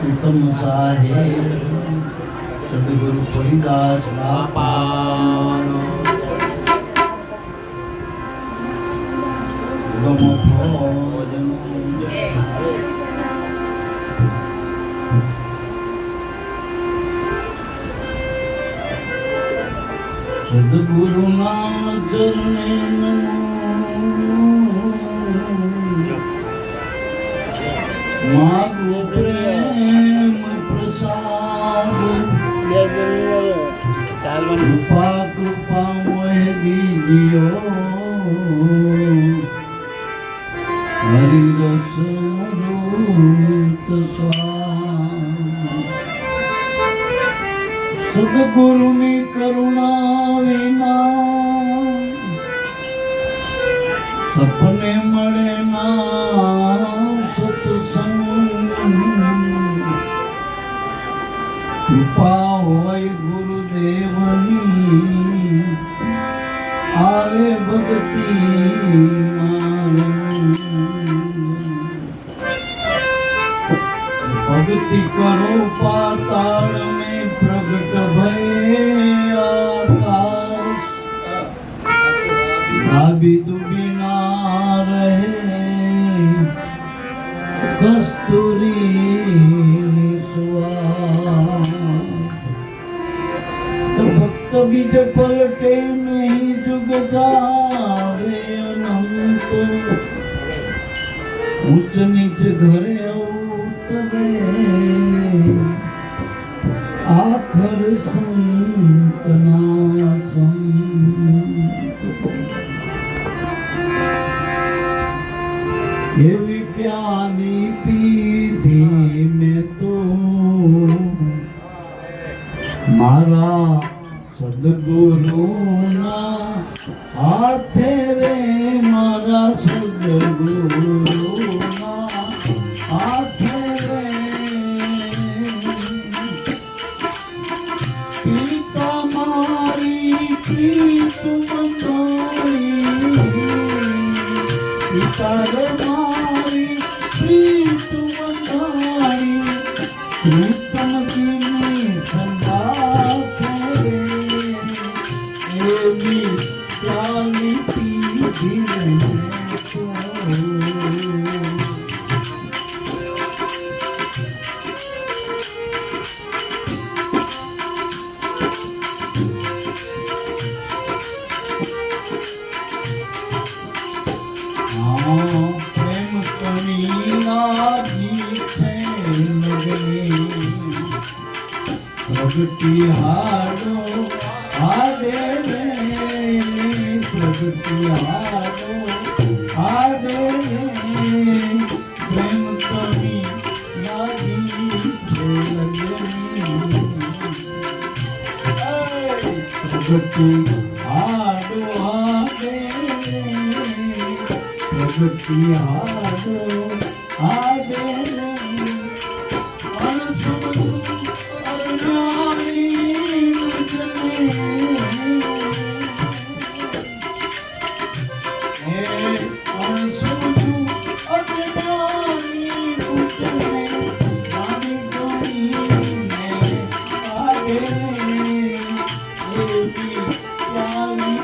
उत्तम साहेब सदगुरु हरिदास बापानो गम भोजन सदगुरु नाम चरणे नमो मागो प्रेम प्रसाद कृपा कृपा मोह दीजियो हरि रस अमृत स्वाद सदगुरुनी करुणा विना सपने મળે ના સત્સંગ કૃપા હોય ગુરુદેવની આવે ભક્તિ ભક્તિ કરો પાતાળ में प्रगट भय आकाश भाभी दुबी ना रहे कस्तूरी तो भक्त बीज पलटे नहीं जुगता रे अनंत ऊंच नीच घरे उतरे आखर संतना एवी प्याली पीधी में तो मारा सदगुरु ना हाथे रे मारा सदगुरु ना हाथे रे पीता मारी प्रीत मंदाई पीता रे मारी प्रीत मंदाई कृष्ण की में संगात रे एवी प्याली पीधी में तो प्रेम कमीना जीते लगनी प्रगति हारो आगे रे प्रगति हारो आगे रे प्रेम कमीना जीते लगनी प्रगति हारो आगे प्रगति हारो आगे अनसुनु अज्ञानी मुझमें अनसुनु अज्ञानी मुझमें जाने कोई मैं आगे एवी प्याली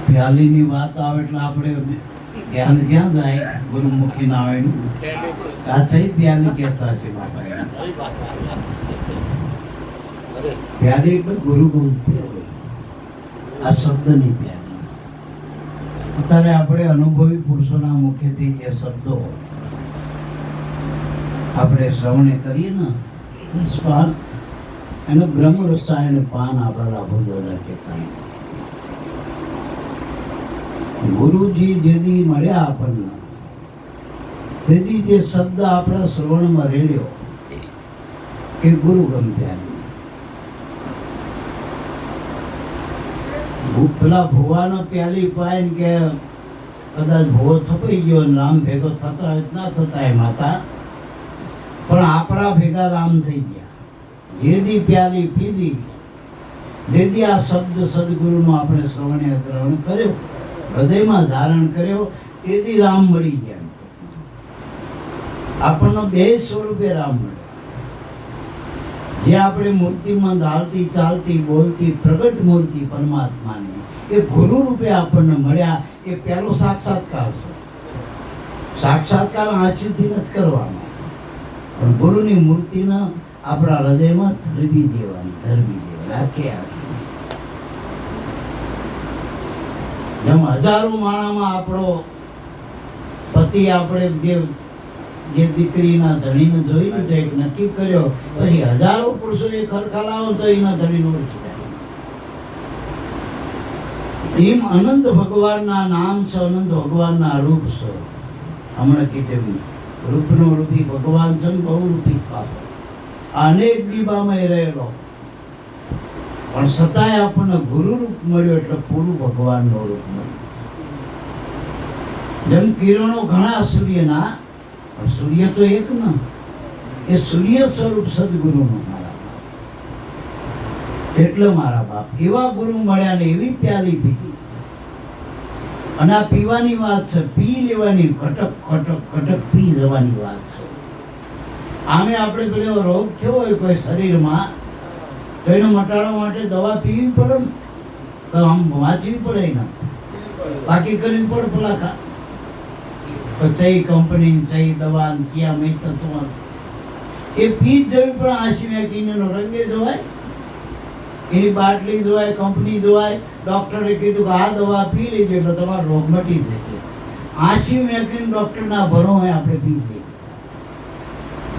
પ્યાલીની વાત આવે એટલે આપણે ધ્યાન ક્યાં જાય ગુરુમુખી નારાયણ આ થઈ પ્યાલી કહેતા છે બાપા. પ્યાલી એટલે ગુરુ આ શબ્દની પ્યાલી. અત્યારે આપણે અનુભવી પુરુષોના મુખેથી જે શબ્દો આપણે શ્રવણે કરીએ ને પાન એનું બ્રહ્મ રસાયણ પાન આપણા લાભો દાદા કહેતા. ગુરુજી જેથી મળ્યા આપણને તેથી જે શબ્દ આપણા શ્રવણમાં રેડ્યો એ ગુરુ ગમ્યા. પેલા ભુવાનો પ્યાલી પાય કે કદાચ ભૂવો થપાઈ ગયો રામ ભેગો થતા ના થતા એ માતા પણ આપણા ભેગા રામ થઈ ગયા. જેથી પ્યાલી પીધી જેથી આ શબ્દ સદગુરુનો આપણે શ્રવણે ગ્રહણ કર્યો હૃદયમાં ધારણ કર્યો તેથી રામ મળી ગયા. આપણને બે સ્વરૂપે રામ મળ્યા. જે આપણે મૂર્તિમાં ચાલતી ચાલતી બોલતી પ્રગટ મૂર્તિ પરમાત્માની એ ગુરુ રૂપે આપણને મળ્યા. એ પહેલો સાક્ષાત્કાર છે. સાક્ષાત્કાર આંખથી નથી કરવાનો પણ ગુરુની મૂર્તિને આપણા હૃદયમાં ધરવી દેવાની આખે આખી. જેમ હજારો માણામાં આપણો પતિ આપણે જે દીકરીના ધણીને જોઈને તો એક નક્કી કર્યો પછી હજારો પુરુષો એ ખરખા લાવો તો એના ધણીને ઓળખી જાય. એમ અનંત ભગવાનના નામ છે, અનંત ભગવાનના રૂપ છે. હમણાં કીધું રૂપનો રૂપી ભગવાન છે, બહુરૂપી પાપો અનેક દીબામાં રહેલો પણ છતાંય આપણને ગુરુ રૂપ મળ્યો એટલે પૂરું ભગવાનનો રૂપ મળ્યો. જેમ કિરણો ઘણા સૂર્યના પણ સૂર્ય તો એક ન એ સૂર્ય સ્વરૂપ સદગુરુનો મારા બાપ. એટલે મારા બાપ એવા ગુરુ મળ્યા ને એવી પ્યાલી પીધી. અને આ પીવાની વાત છે, પી લેવાની, ખટક ખટક ખટક પી જવાની વાત છે. આમે આપણે પેલો રોગ થયો હોય કોઈ શરીરમાં તો એને મટાડવા માટે દવા પીવી પડે ને તો આમ વાંચવી પડે ને બાકી કરવી પડે પેલા કઈ કંપની કઈ દવા ક્યાં મેં તત્વ એ પી જ જવી પડે. આશી મેકીને રંગે ધોવાય, એની બાટલી ધોવાય, કંપની ધોવાય. ડૉક્ટરે કીધું કે આ દવા પી લેજો એટલે તમારો રોગ મટી જશે. આશી મેકીને ડૉક્ટરના ભરો હોય આપણે પી લઈએ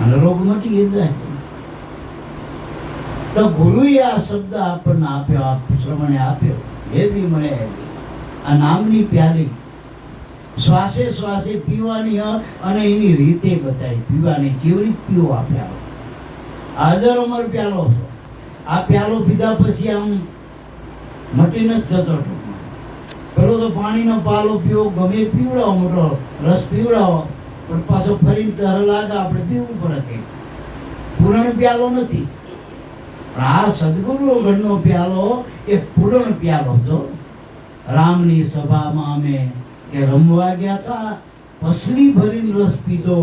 અને રોગ મટી જાય. તો ગુરુએ આ શબ્દ આપણને આપ્યો, શ્રવણે આપ્યો. જેથી મળે આ નામની પ્યાલી શ્વાસે શ્વાસે પીવાની અને એની રીતે બતાવી પીવાની. કેવી પીવો આ પ્યાલો? હાજર અમર પ્યાલો છે. આ પ્યાલો પીધા પછી આમ મટી નથી જતો. પેલો તો પાણીનો પાલો પીવો ગમે પીવડાવો, મોટો રસ પીવડાવો પણ પાછો ફરીને તર લાગે આપણે પીવું પડે. કંઈ પૂરણ પ્યાલો નથી પણ આ સદગુરુ ગણનો પ્યાલો એ પૂરણ પ્યાલો છો. રામની સભામાં અમે કે રમવા ગયા હતા, પસરી ભરીને રસ પીધો,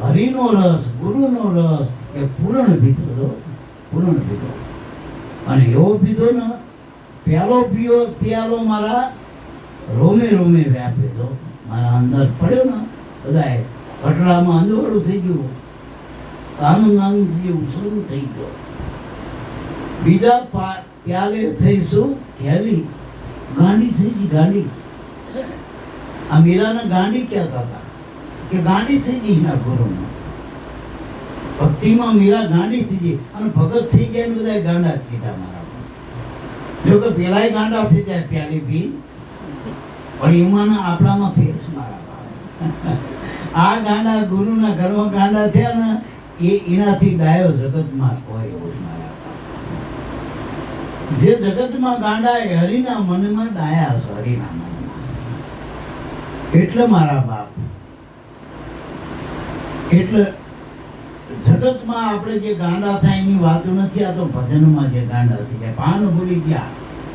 હરિનો રસ, ગુરુનો રસ એ પૂરણ પીધો, પૂરણ પીધો. અને એવો પીધો ને પ્યાલો મારા રોમે રોમે વ્યાપેલો, મારા અંદર પડ્યો ને બધાએ પટરામાં અંજોડું થઈ ગયું, આનંદ થઈ ગયું, શરૂ થઈ ગયો. બીજા પ્યાલે થઈશું ઘેલી ગાંડી થઈ ગઈ. ગાંડી આ મીરાને ગાંડી કહેતા હતા કે ગાંડી થઈ ગઈ એના ગુરુનો. ભક્તિમાં મીરા ગાંડી થઈ ગઈ અને ભગત થઈ ગયા ને બધા ગાંડા જ કીધા મારા. જો કે પેલાય ગાંડા થઈ જાય પ્યાલી પી પણ એમાં આપણામાં ફેરસ મારા. આ ગાંડા ગુરુના ઘરમાં ગાંડા થયા ને એનાથી ડાયો જગતમાં કોઈ મારા. જે જગતમાં ગાંડા એ હરિના મનમાં ડાયા છે, હરિના મનમાં. એટલે મારા બાપ એટલે જગતમાં આપણે જે ગાંડા થાય એની વાતો નથી. આ તો ભજનમાં જે ગાંડા થઈ જાય, ભાન ભૂલી ગયા.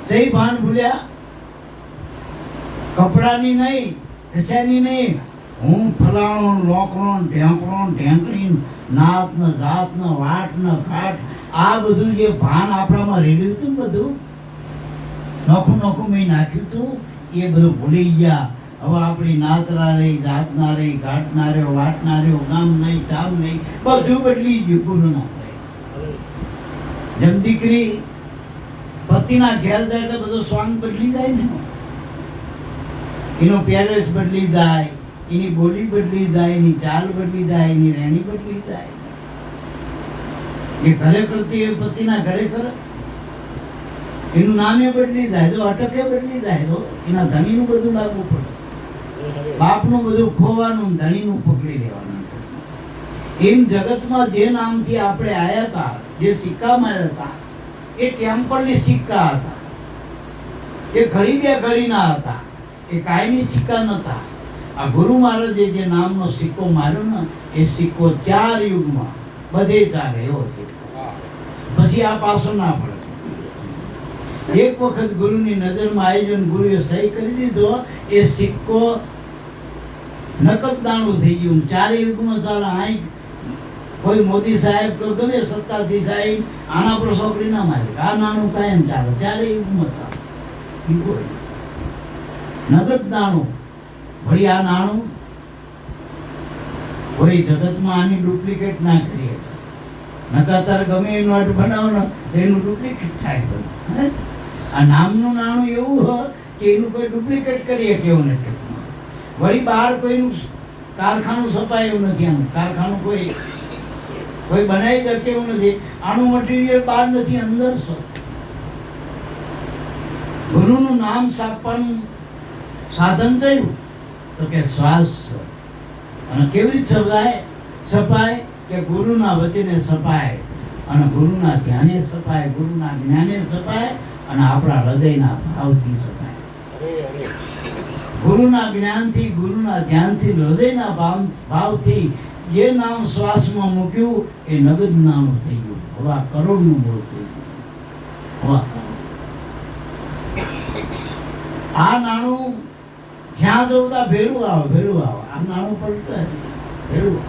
કઈ ભાન ભૂલ્યા? કપડાની નહીં, કશાની નહીં. હું ફલાણો લોકણો ઢેંકણો ઢેંકણી નાત ને જાત ને વાટ ને કાટ આ બધું જે ભાન આપણામાં રેડ્યું હતું બધું નોખું નોખું મેં નાખ્યું હતું એ બધું ભૂલી ગયા. હવે આપણી નાતરા રહી, જાતના રહી, ઘાટના રહ્યો, વાટના રહ્યો, ગામ નહીં, કામ નહીં, બધું બદલી ગયું. ગુરુના જેમ દીકરી પતિના ઘેર જાય એટલે બધો સ્વાંગ બદલી જાય ને, એનો પહેરવેશ બદલી જાય, એની બોલી બદલી જાય, એની ચાલ બદલી જાય, એની રહેણી બદલી જાય. એ ઘરે કરતી એ પતિના ઘરે કરે, એનું નામે બદલી જાય, જો અટકે બદલી જાય, તો એના ધણીનું બધું લાગવું પડે. બાપનું બધું ખોવાનું, ધણીનું પકડી લેવાનું. એમ જગતમાં જે નામથી આપણે આવ્યા હતા, જે સિક્કા માર્યા હતા, એ ટેમ્પલની સિક્કા હતા. એ ઘડી બે ઘડીના હતા, એ કાયમી સિક્કા નતા. આ ગુરુ મહારાજે જે નામનો સિક્કો માર્યો ને, એ સિક્કો 4 યુગમાં બધે ચાલે એવો છે. પછી આ પાછો ના પડે. એક વખત ગુરુની નજરમાં આવી ગયો, ગુરુએ સહી કરી દીધો, એ સિક્કો નકદદાણું થઈ ગયું. 4 યુગમાં ચાલે. અહીં કોઈ મોદી સાહેબ કે ગમે સત્તાધીશ સાહેબ આના પર છોકરી ના મારે, આ નાણું કાયમ ચાલે. 4 યુગમાં ચાલે નગદદાણું. વળી આ નાણું કોઈ જગતમાં આની ડુપ્લિકેટ ના કરીએ. નકર અત્યારે ગમે એ નોટ બનાવો ને એનું ડુપ્લિકેટ થાય. આ નામનું નાણું એવું હોય કે એનું કોઈ ડુપ્લિકેટ કરીએ કેવું નથી. વળી બહાર કોઈનું કારખાનું સપાય એવું નથી. આનું કારખાનું કોઈ બનાવી દે કેવું નથી. આનું મટીરિયલ બહાર નથી, અંદર છે. ગુરુનું નામ છાપવાનું સાધન થયું તો કે શ્વાસ છે. અને કેવી રીતે સપાય કે ગુરુના વચને સપાય, અને ગુરુના ધ્યાને સપાય, ગુરુના જ્ઞાને સપાય, અને આપણા હૃદયના ભાવથી સપાય. ગુરુના જ્ઞાનથી, ગુરુના ધ્યાનથી, હૃદયના ભાવથી જે નામ શ્વાસમાં મૂક્યું એ નગદ નામ થઈ ગયું. હવે આ કરોડનું બોલ થઈ ગયું. આ નાણું જ્યાં જવું ભેળું આવે. આ નાણું પર ભેળું.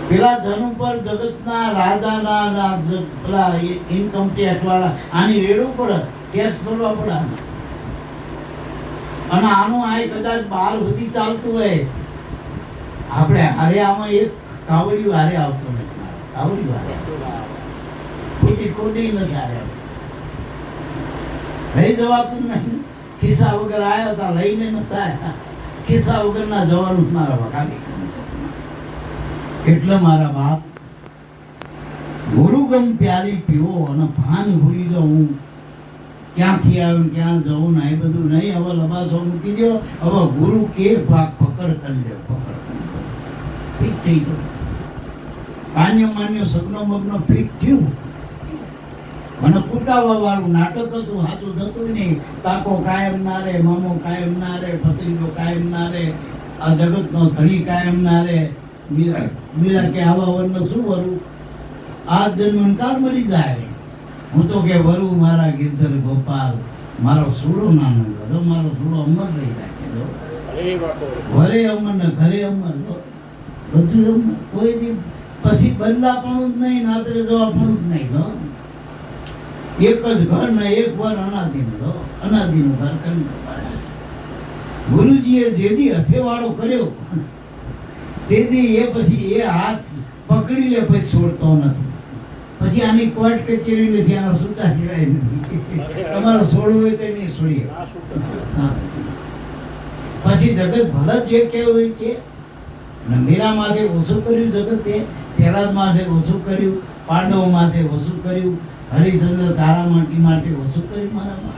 પેલા ધન ઉપર જગતના રાજાના પેલા ઇન્કમ ટેક્સ વાળા આની રેડવું પડે, ટેક્સ ભરવા પડે. અને આનું આ કદાચ 12 સુધી ચાલતું હોય. આપણે હારે આમાં એક કાવડિયું હારે આવતો નથી. કાવડિયું હારે ખોટી નથી હારે લઈ જવાતું નહીં. ખિસ્સા વગર આવ્યા હતા, લઈને નતા આવ્યા. ખિસ્સા વગરના જવાનું મારા વખાણી. એટલે મારા બાપ ગુરુગમ પ્યારી પીવો અને ભાન ભૂલી જાઉં હું ક્યાંથી આવ્યું, ક્યાં જવું ને એ બધું નહીં. હવે લબાસો મૂકી દો. હવે ગુરુ કે ભાગ પકડ કરી લે, ફિટ થઈ ગયો. કાન્યો માન્યો સગનો મગનો ફિટ થયું. મને કુટાવા વાળું નાટક હતું, સાચું થતું નહીં. કાકો કાયમ ના રે, મામો કાયમ ના રે, ભત્રીજો કાયમ ના રે, આ જગતનો ધણી કાયમ ના રે. મીરા કે આવા વરનો શું વરું, આ જન્મ કાલ મરી જાય. હું તો કે વરુ મારા ગિરધર ગોપાલ, મારો સૂડો નાનો બધો, મારો સૂડો અમર રહી રાખે. વરે અમર ને ઘરે અમર, બધું અમર. કોઈ દી પછી બદલા પણ જ નહીં, નાતરે જવા પણ જ નહીં. એક જ ઘર ને એક વાર અનાદિનું ઘર કરી. ગુરુજીએ જેદી હથેવાળો કર્યો તેથી એ પછી એ હાથ પકડી લે, પછી છોડતો નથી. પછી આની કોર્ટ કચેરી નથી, આના છૂટા સિવાય નથી. તમારે છોડવું હોય તો નહીં છોડીએ. પછી જગત ભલે જે કેવું હોય કે મીરા માથે ઓછું કર્યું જગતે, પ્રહલાદ માથે ઓછું કર્યું, પાંડવો માથે ઓછું કર્યું, હરિચંદ્ર તારામાટી માટે ઓછું કર્યું મારામાં.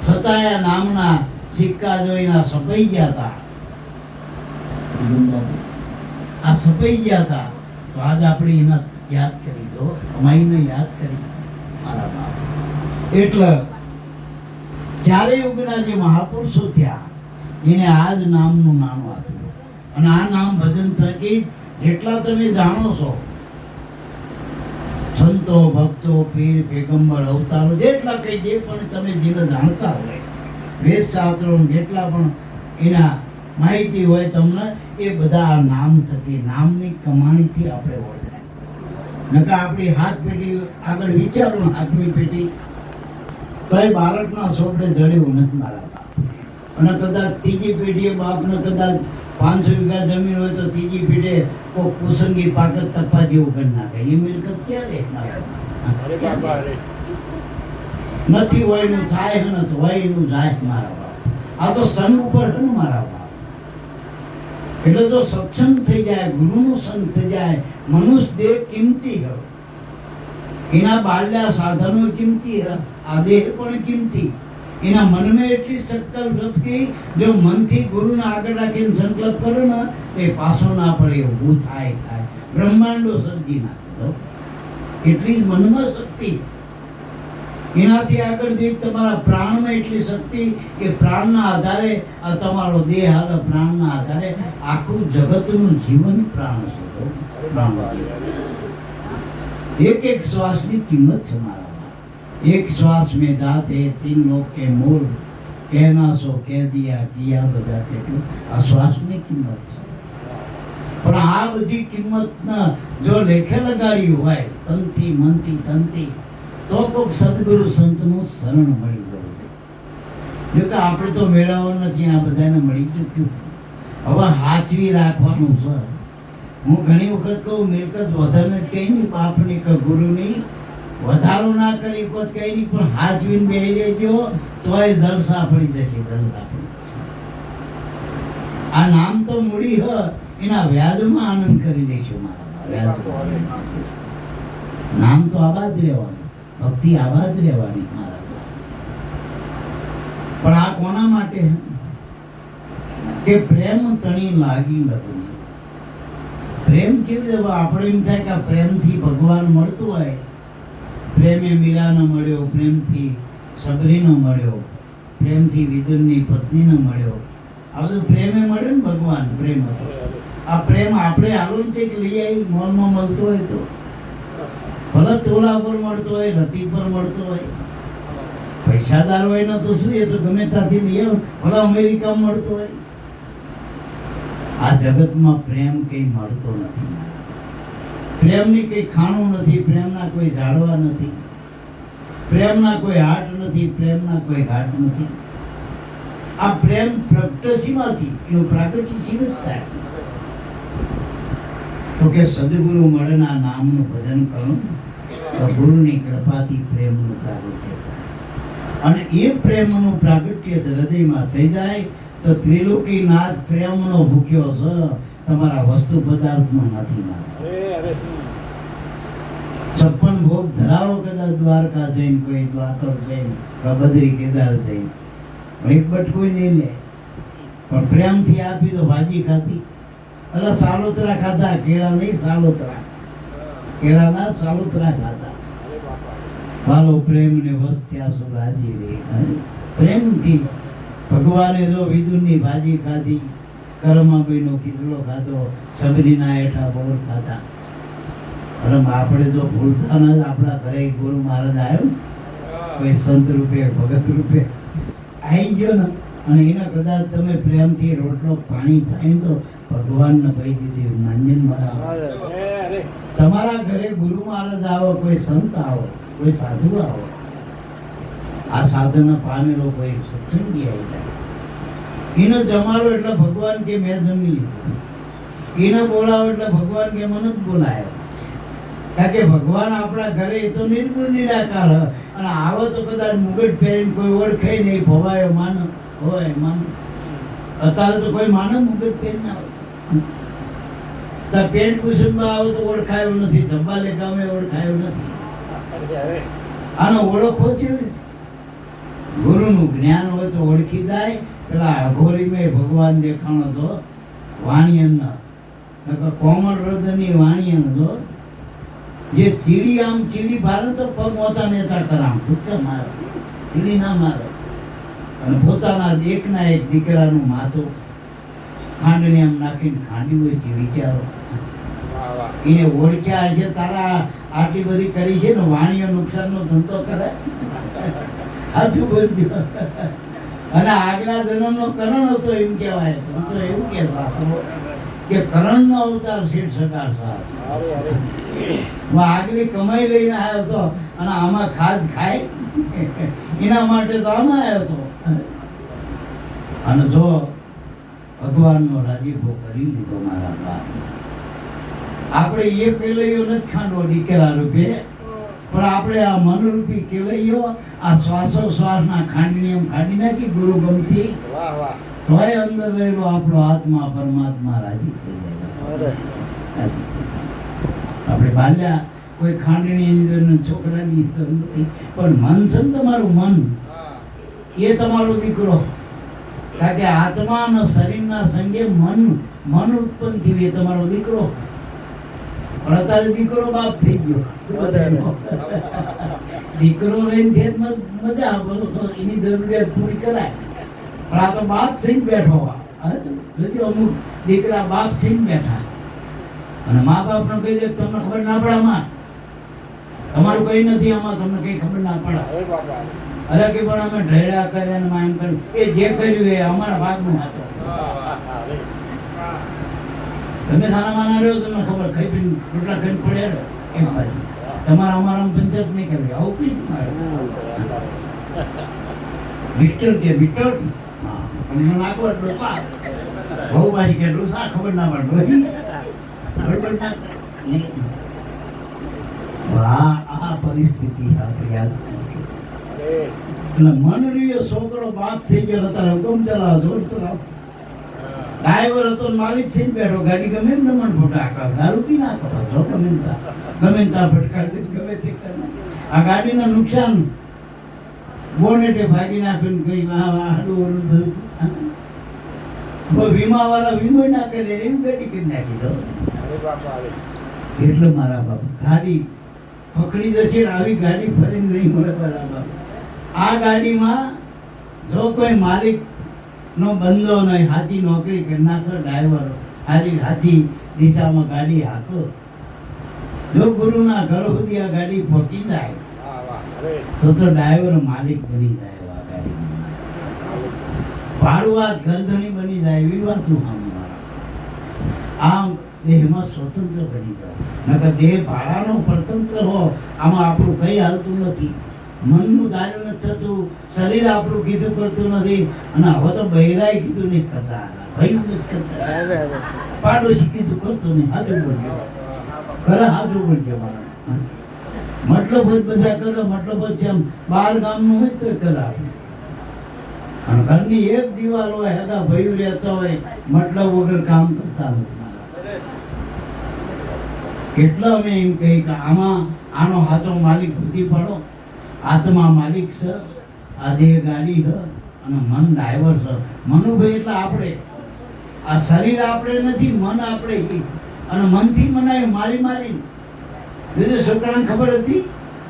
છતાંય નામના સિક્કા જોઈના સપાઈ ગયા હતા. આ સપાઈ ગયા હતા તો આજ આપણે એના યાદ કરી દો, અમાઈને યાદ કરી મારા બાપ. એટલે 4 યુગના જે મહાપુરુષો થયા એને આ જ નામનું નામ આપ્યું. અને આ નામ ભજન થકી જેટલા તમે જાણો છો, સંતો, ભક્તો, પીર, પેગંબર, અવતારો, જેટલા કઈ જે પણ તમે જેને જાણતા હોય, વેદ શાસ્ત્રો જેટલા પણ એના માહિતી હોય તમને, એ બધા આ નામ થકી, નામની કમાણીથી આપણે ઓળખાય. નકા આપણી હાથ પેઢી આગળ વિચારો, હાથની પેઢી ભાઈ બાળકના સોપડે જડ્યું નથી મારા બાપ. અને કદાચ ત્રીજી પેઢીએ બાપને કદાચ 500 વીઘા જમીન હોય તો ત્રીજી પેઢીએ કોઈ કુસંગી પાકત તપા જેવું કરી નાખે. એ મિલકત ક્યારે નથી હોય એનું થાય ને તો હોય એનું જાય મારા બાપ. આ તો સંગ ઉપર છે ને મારા બાપ. એટલે જો સત્સંગ થઈ જાય, ગુરુનો સંગ થઈ જાય, મનુષ્ય દેહ કિંમતી હોય, એના બાળ્યા સાધનો કિંમતી હોય, આ દેહ પણ કિંમતી. એના મનમાં એટલી સંકલ્પ શક્તિ, જો મનથી ગુરુને આગળ રાખીને સંકલ્પ કરો ને એ પાછો ના પડે, ઊભું થાય બ્રહ્માંડો સર્જી નાખે. એટલી જ મનમાં શક્તિ. એનાથી આગળ જે તમારા પ્રાણમાં એટલી શક્તિ કે પ્રાણના આધારે આ તમારો દેહ હાલે, પ્રાણના આધારે આખું જગતનું જીવન પ્રાણ છે. એક એક શ્વાસની કિંમત છે મારા. एक श्वास में जाते 3 लोग के मूल कहना सो कह दिया किया બધા કેટલું આ શ્વાસની કિંમત છે. પણ આ બધી કિંમતના જો લેખે લગાડ્યું હોય તનથી મનથી તનથી તો કોઈક સદગુરુ સંતનું શરણ મળી ગયું. જો કે આપણે તો મેળવવા નથી, આ બધાને મળી ચૂક્યું. હવે હાચવી રાખવાનું છે. હું ઘણી વખત કહું મિલકત વધારે કઈ નહીં, બાપની કે ગુરુની વધારો ના કરી કોઈ કઈ નહીં, પણ હાચવીને બેહી રહેજો તોય જલસા પડી જશે. જલસા પડી. આ નામ તો મૂડી હ, એના વ્યાજમાં આનંદ કરી દઈશું મારા. નામ તો આબાદ રહેવાનું, ભક્તિ આબાદ રહેવાની મારા. પણ આ કોના માટે કે પ્રેમ તણી લાગી લગ્ન. પ્રેમ કેવી રીતે આપણે એમ થાય કે પ્રેમથી ભગવાન મળતું હોય. પ્રેમે મીરાનો મળ્યો, પ્રેમથી સબરીનો મળ્યો, પ્રેમથી વિદુરની પત્નીનો મળ્યો. આ બધું પ્રેમે મળ્યો ને ભગવાન. પ્રેમ હતો. આ પ્રેમ આપણે આલોંતિક લઈ આવી મોલમાં મળતો હોય તો ભલે તોલા પર મળતો હોય, રતી પર મળતો હોય, પૈસાદાર હોય ને તો શું, એ તો ગમે ત્યાંથી લઈ આવે. ભલે અમેરિકામાં મળતો હોય. આ જગતમાં પ્રેમ કંઈ મળતો નથી. પ્રેમની કંઈ ખાણું નથી, પ્રેમના કોઈ ઝાડવા નથી, પ્રેમના કોઈ હાટ નથી, પ્રેમના કોઈ ઘાટ નથી. આ પ્રેમ પ્રગટસીમાંથી એનું પ્રાગટ્ય જીવિત થાય. તો કે સદગુરુ મળેના નામનું ભજન કરો તો ગુરુની કૃપાથી પ્રેમનું પ્રાગટ્ય થાય. અને એ પ્રેમનું પ્રાગટ્ય હૃદયમાં થઈ જાય તો ત્રિલોકીનાથ પ્રેમનો ભૂખ્યો છે, તમારા વસ્તુ પદાર્થમાં નથી નાખતો. 56 ભોગ ધરાવો કદાચ દ્વારકા જઈને, કોઈ દ્વારકા જઈને, બદ્રી કેદાર જઈને, એક બટકું નહીં લે, પણ પ્રેમથી આપી તો ભાજી ખાધી. એટલે સાલોતરા ખાધા, કેળા નહીં સાલોતરા, કેળાના સાલોતરા ખાધા. વાલો પ્રેમને વસ થયા સુ રાજી રે. પ્રેમથી ભગવાને જો વિદુરની ભાજી ખાધી, કરમાભાઈનો ખીચડો ખાધો, સબરીના હેઠા બોર ખાધા. અને આપણે જો ભૂલતા ન આપણા ઘરે ગુરુ મહારાજ આવ્યો, કોઈ સંત રૂપે ભગત રૂપે આવી ગયો ને, અને એને કદાચ તમે પ્રેમથી રોટલો પાણી પાઈ તો ભગવાનને કહી દીધી નાંજન મહારાજ. તમારા ઘરે ગુરુ મહારાજ આવો, કોઈ સંત આવો, કોઈ સાધુ આવો, આ સાધના પામેલો કોઈ સત્સંગી આવી જાય, એને જમાડો એટલે ભગવાન કે મેં જમી લીધું, એને બોલાવો એટલે ભગવાન કે મને જ બોલાયો. કારણ કે ભગવાન આપણા ઘરે એ તો નિર્ગુણ નિરાકાર અને આવો તો કદાચ મુગટ પહેરીને કોઈ ઓળખે નહીં, ભવાયો માન હોય માન. અત્યારે તો કોઈ માનો મુગટ પહેરીને આવે, પેન્ટ કુસુમમાં આવો તો ઓળખાયો નથી, ધબ્બાલે ગામે ઓળખાયો નથી. આનો ઓળખો કેવી રીતે? ગુરુનું જ્ઞાન હોય તો ઓળખી જાય. પેલા અઘોરીમાં ભગવાન દેખાણો તો વાણિયનના કોમળ હૃદયની વાણિયન હતો, જે ચીડી આમ ચીડી ભારે તો પગ ઓછા નેતા કરામ ભૂતકા મારે, ચીડી ના મારે. અને પોતાના એકના એક દીકરાનું માથું ખાંડને આમ નાખીને ખાંડ્યું હોય છે. વિચારો, એને ઓળખ્યા છે, તારા આટલી બધી કરી છે ને, વાણીઓ નુકસાનનો ધંધો કરે. સાચું બોલજો. અને આગલા જન્મનો કરણ હતો એમ કહેવાય. તો એવું કહેતા કે કરણનો અવતાર શેઠ સરકાર સાહેબ આગલી કમાઈ લઈને આવ્યો હતો અને આમાં ખાધ ખાય એના માટે તો આમાં આવ્યો હતો. અને જો ભગવાનનો રાજીપો કરી લીધો મારા બાપ, આપણે એ કેલૈયો નથી ખાંડવો દીકરા રૂપે, પણ આપણે આ મનરૂપી કેલૈયો આ શ્વાસોશ્વાસના ખાંડની એમ ખાંડી નાખી ગુરુ ગમથી, તોય અંદર રહેલો આપણો આત્મા પરમાત્મા રાજી થઈ જાય. આપણે બાલ્યા કોઈ ખાંડણી અંદર છોકરાની જરૂર નથી, પણ મન છે ને તમારું મન, એ તમારો દીકરો. કારણ કે આત્મા અને શરીરના સંગે મન ઉત્પન્ન થયું, એ તમારો દીકરો. પણ અત્યારે દીકરો બાપ થઈ ગયો. દીકરો રહીને છે મજા, બરોબર, એની જરૂરિયાત પૂરી કરાય. પણ આ તો બાપ થઈને બેઠો. અમુક દીકરા બાપ થઈને બેઠા, અને મા બાપ ને કહી દે તમને ખબર ના પડે, આમાં તમારું કઈ નથી, આમાં તમને કઈ ખબર ના પડે. અરે કે પણ અમે ઢેડા કર્યા ને એમ કર્યું, એ જે કર્યું એ અમારા ભાગનું હતું. તમે સારા માના રહ્યો તમને ખબર, ખાઈ પીને રોટલા ખાઈને પડ્યા એમ બાજુ તમારા અમારા પંચાયત નહીં કરવી. આવું કઈ વિક્ટર કે વિક્ટર નાખો એટલો પાક બહુ બાજી કે ડોસા ખબર ના પડે. આ પરિસ્થિતિ આપણી યાદ એટલે મન રહ્યો છોકરો બાપ થઈ ગયો, અત્યારે હુકમ ચલાવો, જોર ચલાવો. ડ્રાઈવર હતો માલિક થઈને બેઠો, ગાડી ગમે એમ રમણ ફોટા આખા દારૂ પી નાખો, જો ગમે તા ફટકારી ગમે તે કરે. આ ગાડીનું નુકસાન બોનેટે ભાગી નાખ્યું, કઈ આડું વીમા વાળા વીમો ના કરે એવી ગાડી કરી નાખી દો. એટલે મારા બાપ ગાડી પકડી જશે, આવી ગાડી ફરીને નહીં મળે. મારા બાપ આ ગાડીમાં જો કોઈ માલિક નો બંધો નહીં, હાથી નોકરી કરી નાખો ડ્રાઈવર, હાથી દિશામાં ગાડી હાકો, જો ગુરુના ઘર સુધી આ ગાડી પહોંચી જાય તો ડ્રાઈવર માલિક બની જાય. આ ગાડી ભાડુઆત ઘરધણી બની જાય, એવી વાતું આમ દેહમાં સ્વતંત્ર બની જાય. નકર દેહ ભાડાનો પરતંત્ર હો, આમાં આપણું કઈ હાલતું નથી. મનનું ધાર્યું નથી થતું, શરીર આપણું કીધું કરતું નથી, અને હવે તો બહેરાય કીધું નહીં કરતા, ભયું નથી કરતા, પાડોશી કીધું કરતું નહીં. હાજુ બોલજો ખરે, હાજુ બોલજો. મતલબ જ બધા કરે, મતલબ જ છે બાર ગામનું હોય તો કરે. અને ઘરની એક દિવાલ હોય, હગા ભયું રહેતા હોય, મતલબ વગર કામ કરતા નથી. કેટલા અમે એમ કહી કે આમાં આનો હાથો માલિક બુદ્ધિ પાડો. આત્મા માલિક છે, આ દેહ ગાડી છે, અને મન ડ્રાઈવર છે. મનુભાઈ એટલે આપણે, આ શરીર આપણે નથી, મન આપણે. અને મનથી મનાયું મારી. બીજું છોકરાને ખબર હતી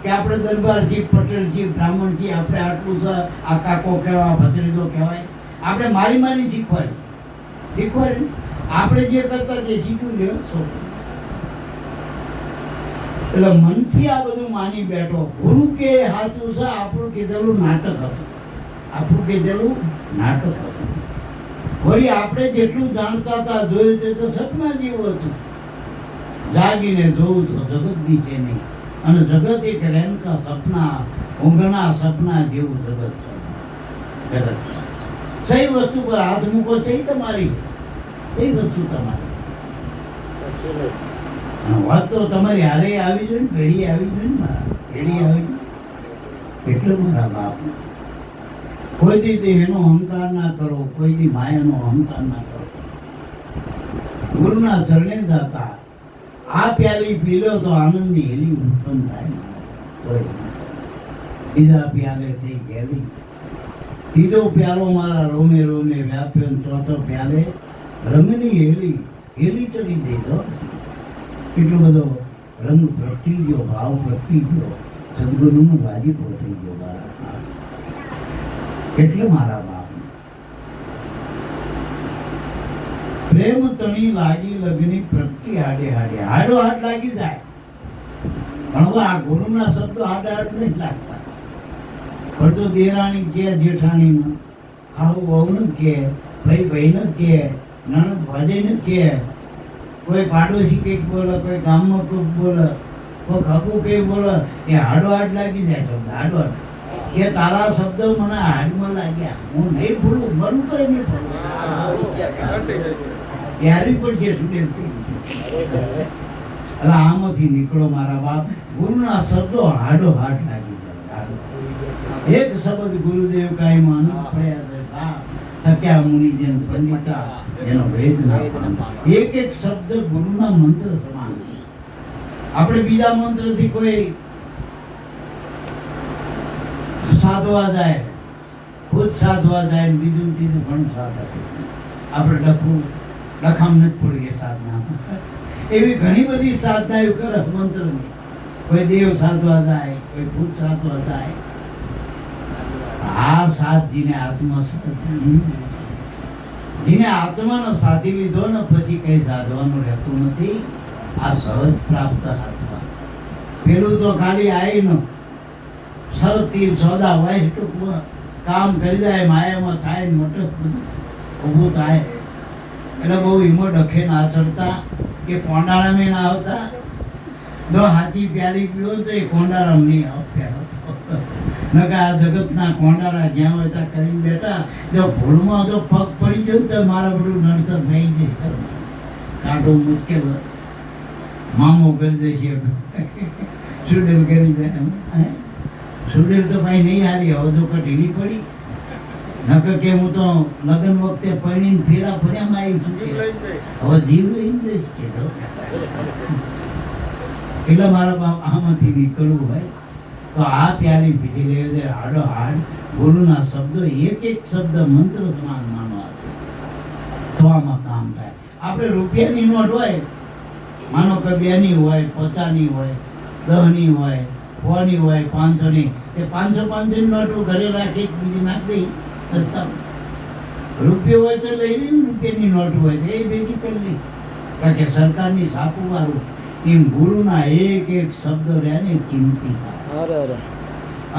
કે આપણે દરબાર છીએ, પટેલ છીએ, બ્રાહ્મણ છીએ, આપણે આટલું છે, આ કાકો કહેવાય, ભત્રીજો કહેવાય. આપણે મારી શીખવાડ્યું. આપણે જે કરતા તે શીખ્યું લ્યો છોકરું. એટલે મનથી આ બધું માની બેઠો. ગુરુ કે સાચું છે, આપણું કીધેલું નાટક હતું. વળી આપણે જેટલું જાણતા હતા, જોયું તે તો સપના જેવું હતું. જાગીને જોવું તો જગત દીશે નહીં, અને જગત એક રેનકા સપના, ઊંઘના સપના જેવું જગત છે. સહી વસ્તુ પર હાથ મૂકો છે તમારી, એ વસ્તુ તમારી. વાત તો તમારી હારે આવી જોઈએ ને, પેઢી આવી જોઈએ ને, પેઢી આવી. એટલો મારા બાપ, કોઈ દી દેહનો અહંકાર ના કરો, કોઈ દી માયાનો અહંકાર ના કરો. ગુરુના ચરણે જતા આ પ્યાલી પી લો તો આનંદની હેલી ઉત્પન્ન થાય. બીજા પ્યાલે થઈ ગયેલી, ત્રીજો પ્યાલો મારા રોમે વ્યાપ્યો, ચોથો પ્યાલે રંગની હેલી ચડી જઈ. તો કેટલો બધો રંગ પ્રગટી ગયો, ભાવ પ્રગટી ગયો, સદગુરુનો રાજીપો થઈ ગયો મારા. એટલે મારા બાપ પ્રેમ તણી લાગી લગની પ્રગટી હાડો હાડ લાગી જાય. પણ હવે આ ગુરુના શબ્દો હાડ નહીં લાગતા. પણ તો દેરાણી કે જેઠાણી, આવું બહુ ન કે, ભાઈ ન કે, નણંદ ભાજે ન કે, કોઈ પાડોશી કંઈક બોલે, કોઈ ગામમાં કોઈક બોલે, કોઈ ખપું કંઈક બોલે, એ હાડો હાડ લાગી જાય શબ્દ. હાડો હાડ કે તારા શબ્દ મને હાડમાં લાગ્યા, હું નહીં ભૂલું, મરું તો નહીં ભૂલું. ત્યારે પણ છે સુડેલ એટલે આમાંથી નીકળો મારા બાપ. ગુરુના શબ્દો હાડો હાડ લાગી ગયા. એક શબ્દ ગુરુદેવ કાંઈ માનવ પડ્યા થક્યા મુનિ જેમ પંડિતા એનો વેદ ના પામે. એક એક શબ્દ ગુરુના મંત્ર સમાન છે. આપણે બીજા મંત્રથી કોઈ સાધવા જાય, ખુદ સાધવા જાય, બીજું ત્રીજું પણ સાધે. આપણે ડખામ નથી પડીએ સાધના. એવી ઘણી બધી સાધનાઓ કરે મંત્રની. કોઈ દેવ સાધવા જાય, કોઈ ભૂત સાધવા જાય. આ સાધજીને આત્મા જેને આત્માનો સાધી લીધો ને પછી કઈ સાધવાનું રહેતું નથી. આ સહજ પ્રાપ્ત આત્મા. પેલું તો ખાલી આવીને શરતી સોદા હોય ટૂંકમાં કામ કરી જાય, માયામાં થાય, મોટું ઊભું થાય. એટલે બહુ હિંમત ડખે ના ચડતા, કે કોંડાળામાં ના આવતા. જો હાથી પ્યારી પીવો તો એ કોંડાળામાં નહીં આવતા. નકા આ જગતના કોંડાળા જ્યાં હોય ત્યાં કરીને બેઠા. જો ભૂલમાં જો પગ પડી ગયો તો મારા બધું નડતર થઈ જાય. કાંટો મુશ્કેલ મામો કરી દેશે, સુડેલ કરી જાય. સુડેલ તો ભાઈ નહીં હારી. હવે જો ઢીલી પડી નકર કે હું તો લગ્ન વખતે પરણીને ફેરા ફર્યામાં આવી છું, હવે જીવ લઈને દઈશ કે એટલે મારા બાપ આમાંથી નીકળવું હોય તો આ પ્યારી પીધી લેવી છે. હાડો હાડ ગુરુના શબ્દો એક એક શબ્દ મંત્ર સમાન માનવા તો આમાં કામ થાય. આપણે રૂપિયાની નોટ હોય, માનો કે 2ની હોય, 50ની હોય, 10ની હોય, 100ની હોય, 500ની, તે 500 નોટો ઘરે રાખી બીજી નાખી દઈ. રૂપિયો હોય તો લઈ લઈને રૂપિયાની નોટ હોય તો એ ભેગી કરી લઈ. કારણ કે સરકારની છાપું વાળું એમ ગુરુના એક એક શબ્દ રહ્યા ને કિંમતી.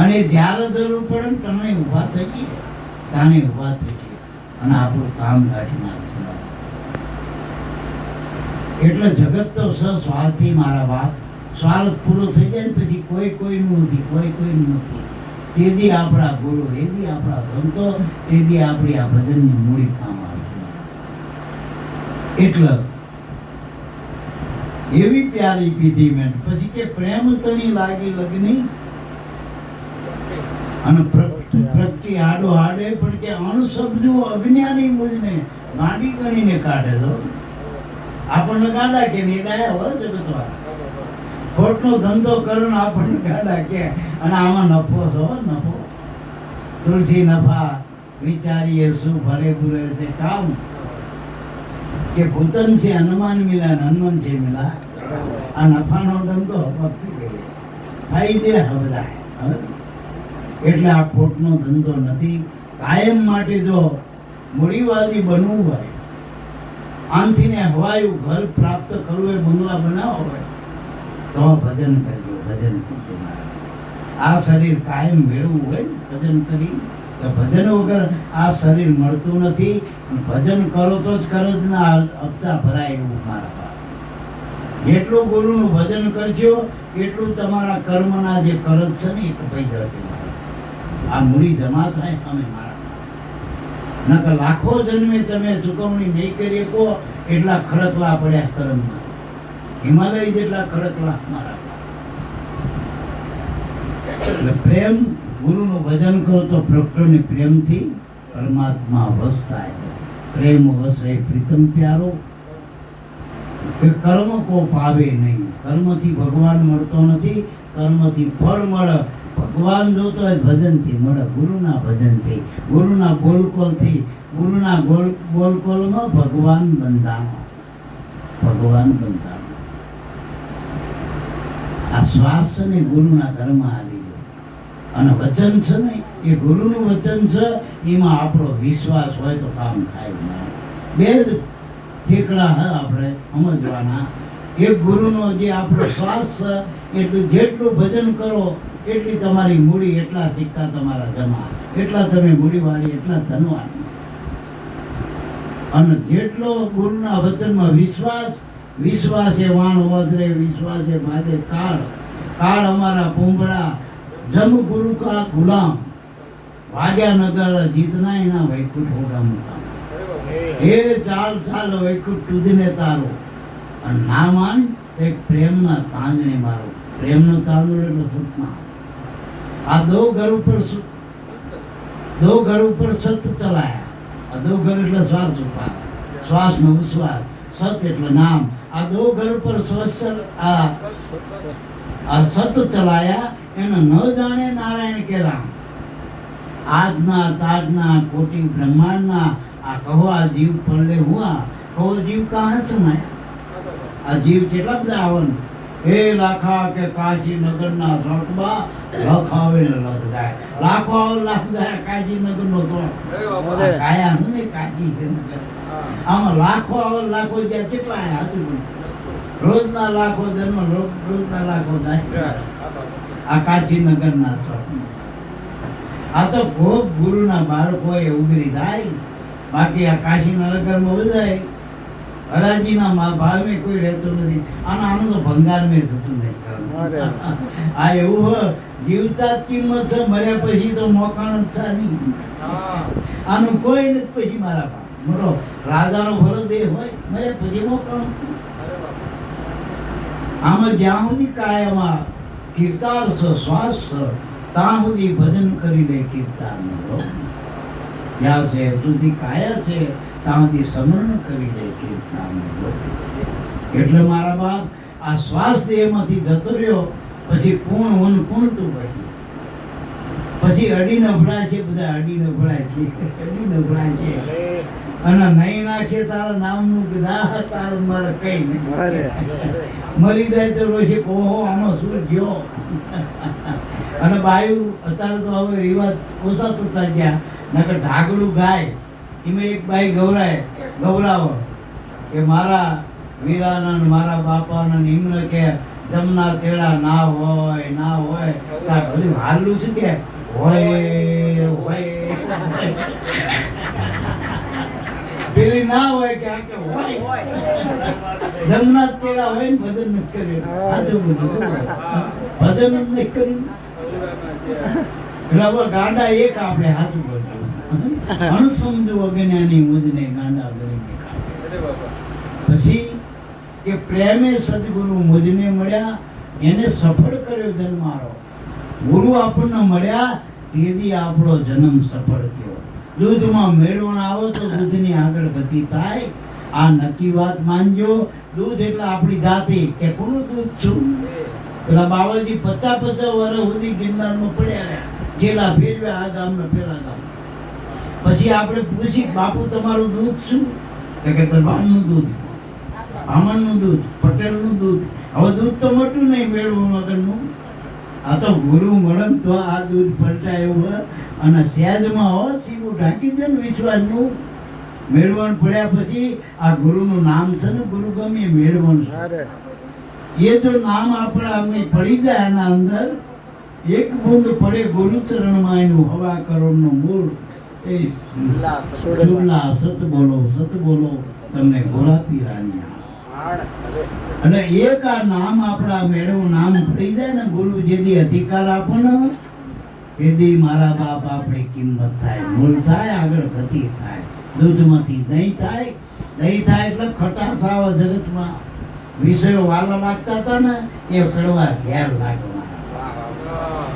અને જ્યારે જરૂર પડે ને તમે ઊભા થઈ ગઈ, તાને ઊભા થઈ ગઈ અને આપણું કામ કાઢી નાખ્યું. એટલે જગત તો સ્વાર્થી મારા બાપ. સ્વાર્થ પૂરો થઈ જાય ને પછી કોઈનું નથી, કોઈનું નથી. તેથી આપણા ગુરુ, તેથી આપણા સંતો, તેથી આપણી આ ભજનની મૂડી કામ આવશે. એટલે એવી પ્યારી પીધી મેં. પછી કે પ્રેમ તણી લાગી લગની અને પ્રગટી આડો હાડે, પણ કે અણસમજુ અજ્ઞાની મુજને ગાંડી ગણીને કાઢે. તો આપણને ગાડા કે નહીં ડાયા હોય જગતવાળા. ખોટનો ધંધો કરો ને આપણને ગાડા કે, અને આમાં નફો છો, નફો. તુલસી નફા વિચારીએ શું ભલે બુરે છે કામ, કે ભૂતન છે હનુમાન મિલા, હનુમાન છે મિલા. આ નફાનો ધંધો ભક્તિ ગઈ ફાયદે હવરાય. એટલે આ ખોટનો ધંધો નથી. કાયમ માટે જો મૂડીવાદી બનવું હોય, આનથી ને હવાયું ઘર પ્રાપ્ત કરવું હોય, બંગલા બનાવવા હોય તો ભજન કરજો, ભજન કરજો. આ શરીર કાયમ મેળવવું હોય ભજન કરી, તો ભજન વગર આ શરીર મળતું નથી. ભજન કરો તો જ કરો જ ના હપ્તા ભરાય એવું મારા બાપ. જેટલું ગુરુનું ભજન કરજો એટલું તમારા કર્મના જે કરજ છે ને એ કપાઈ જશે. આ મૂડી જમા થાય અમે મારા બાપ. નકર લાખો જન્મે તમે ચૂકવણી નહીં કરી શકો એટલા ખડકલા પડ્યા કર્મમાં. હિમાલય જેટલા ખડકલા મારા બાપ. એટલે પ્રેમ, ગુરુનું ભજન કરો તો પ્રકૃતિને પ્રેમથી પરમાત્મા વશ થાય. પ્રેમ વસે પ્રીતમ પ્યારો, કે કર્મ કો પાવે નહીં. કર્મથી ભગવાન મળતો નથી, કર્મથી ફળ મળે. ભગવાન જોતો હોય ભજનથી મળે, ગુરુના ભજનથી, ગુરુના બોલકોલથી. ગુરુના બોલકોલમાં ભગવાન બંધાણો, ભગવાન બંધાણો. આ શ્વાસ છે ને ગુરુના ઘરમાં આવી ગયો, અને વચન છે ને એ ગુરુનું વચન છે. એમાં આપણો વિશ્વાસ હોય તો કામ થાય. બે જ ઠેકડા હે આપણે સમજવાના. એક ગુરુનો જે આપણો શ્વાસ છે, એટલું જેટલું ભજન કરો એટલી તમારી મૂડી, એટલા સિક્કા તમારા જમા, એટલા તમે મૂડીવાળી, એટલા ધનવાન. અને જેટલો ગુરુના વચનમાં વિશ્વાસ, વિશ્વાસે વાણ વધરે, વિશ્વાસે બાદે કાળ. કાળ અમારા પૂંભળા, જમ ગુરુ કા ગુલામ. વાગ્યા નગર જીતના એના વૈકુંઠ હોગા મુકામ હે ચાલ ચાલ વૈકુંઠ ટૂદને તારો અને ના માન એક પ્રેમના તાંજણે મારો પ્રેમનો તાંદડો એટલે સતમાં આ દો ઘર ઉપર સત ચલાયા આ દો ઘર એટલે શ્વાસ ઉપાડ શ્વાસ નો ઉશ્વાસ સત એટલે નામ આ દો ઘર ઉપર આ સત ચલાયા એને ન જાણે નારાયણ કે રામ આજના તાજના કોટી બ્રહ્માંડના આ કહો આ જીવ પડલે હુઆ કહો જીવ કાં સમાયા આ જીવ કેટલા બધા આવન હે લાખા કે કાશી નગરના સડકમાં લખ આવે ને લખ જાય લાખો આવે લાખ જાય કાશી નગરનો તો કાયા છે ને કાશી નગર આમાં લાખો આવે લાખો જાય કેટલા હજુ રોજના લાખો જન્મ રોજના લાખો જાય આ કાશી નગરના સડકમાં આ તો ખૂબ ગુરુના બાળકો એ ઉગરી જાય બાકી આ કાશીના નગરમાં બધાય હરાજીના ભાવે કોઈ રહેતું નથી આનું તો ભંગાર મેં થતું નહીં આ એવું હોય જીવતા જ કિંમત છે મર્યા પછી તો મોકાણ જ છે નહીં આનું કોઈ નથી પછી મારા બાપ મોટો રાજાનો ભલો દેહ હોય મર્યા પછી મોકાણ આમાં જ્યાં સુધી કાયમાં કીર્તાર છે શ્વાસ છે ત્યાં સુધી ભજન કરી લે કીર્તાર જ્યાં છે સુધી કાયા છે તામાંથી સમરણ કરી લે કીર્તન એટલે મારા બાપ આ શ્વાસ દેહમાંથી જતો રહ્યો પછી કોણ વન કોણ તું પછી અડી નભળાય છે બધા અડી નભળાય છે અને નહીં નાખે તારા નામનું કીધા તારા મારે કઈ નહીં મરી જાય તો રોશે ઓહો આમાં શું ગયો અને બાયુ અત્યારે તો હવે રિવાજ ઓછા થતા ગયા નકર ઢાકડું ગાય એમાં એક બાઈ ગવરાવો કે મારા વીરાનંદ મારા બાપાનંદ એમને કે જમના તેડા ના હોય તાર બધું હાલું છે કે હોય પેલી ના હોય કે આ કે હોય જમના તેડા હોય ને ભજન નથી કર્યું આજુ બધું ભજન જ નથી કર્યું એટલે ગાંડા એક આપણે હાથું બધું અણસમજુ અજ્ઞાની મુજને ગાંડા કરીને પછી કે પ્રેમે સદગુરુ મુજને મળ્યા એને સફળ કર્યો જન્મારો ગુરુ આપણને મળ્યા તેથી આપણો જન્મ સફળ થયો દૂધમાં મેળવણ આવો તો દૂધની આગળ ગતિ થાય આ નક્કી વાત માનજો દૂધ એટલે આપણી જાતિ કે કોનું દૂધ છું પેલા બાબાજી 50 વર્ષ સુધી ગિરનારમાં પડ્યા રહ્યા જેલા ફેરવ્યા આ ગામને પેલા ગામ પછી આપણે પૂછી બાપુ તમારું દૂધ શું તો કે દરબારનું દૂધ બ્રાહ્મણનું દૂધ પટેલનું દૂધ હવે દૂધ તો મોટું નહીં મેળવું વગરનું આ તો ગુરુ મળન તો આ દૂધ પલટાય એવું અને સહેજમાં હો સીવું ઢાંકી દે ને વિશ્વાસનું મેળવણ પડ્યા પછી આ ગુરુનું નામ છે ને ગુરુ ગમે મેળવણ છે એ જો નામ આપણા અમે પડી જાય એના અંદર એક બૂંદ પડે ગુરુચરણમાં એનું હવા કરોડનું મૂળ સત બોલો તમને ગોળાપી રાનિયા અને એક આ નામ આપણા મેળવું નામ પડી જાય ને ગુરુ જેદી અધિકાર આપો ને તેદી મારા બાપ આપણી કિંમત થાય મૂળ થાય આગળ ગતિ થાય દૂધમાંથી દહીં થાય એટલે ખટાશ આવે જગતમાં વિષયો વાલા લાગતા હતા ને એ કડવા ઘેર લાગવા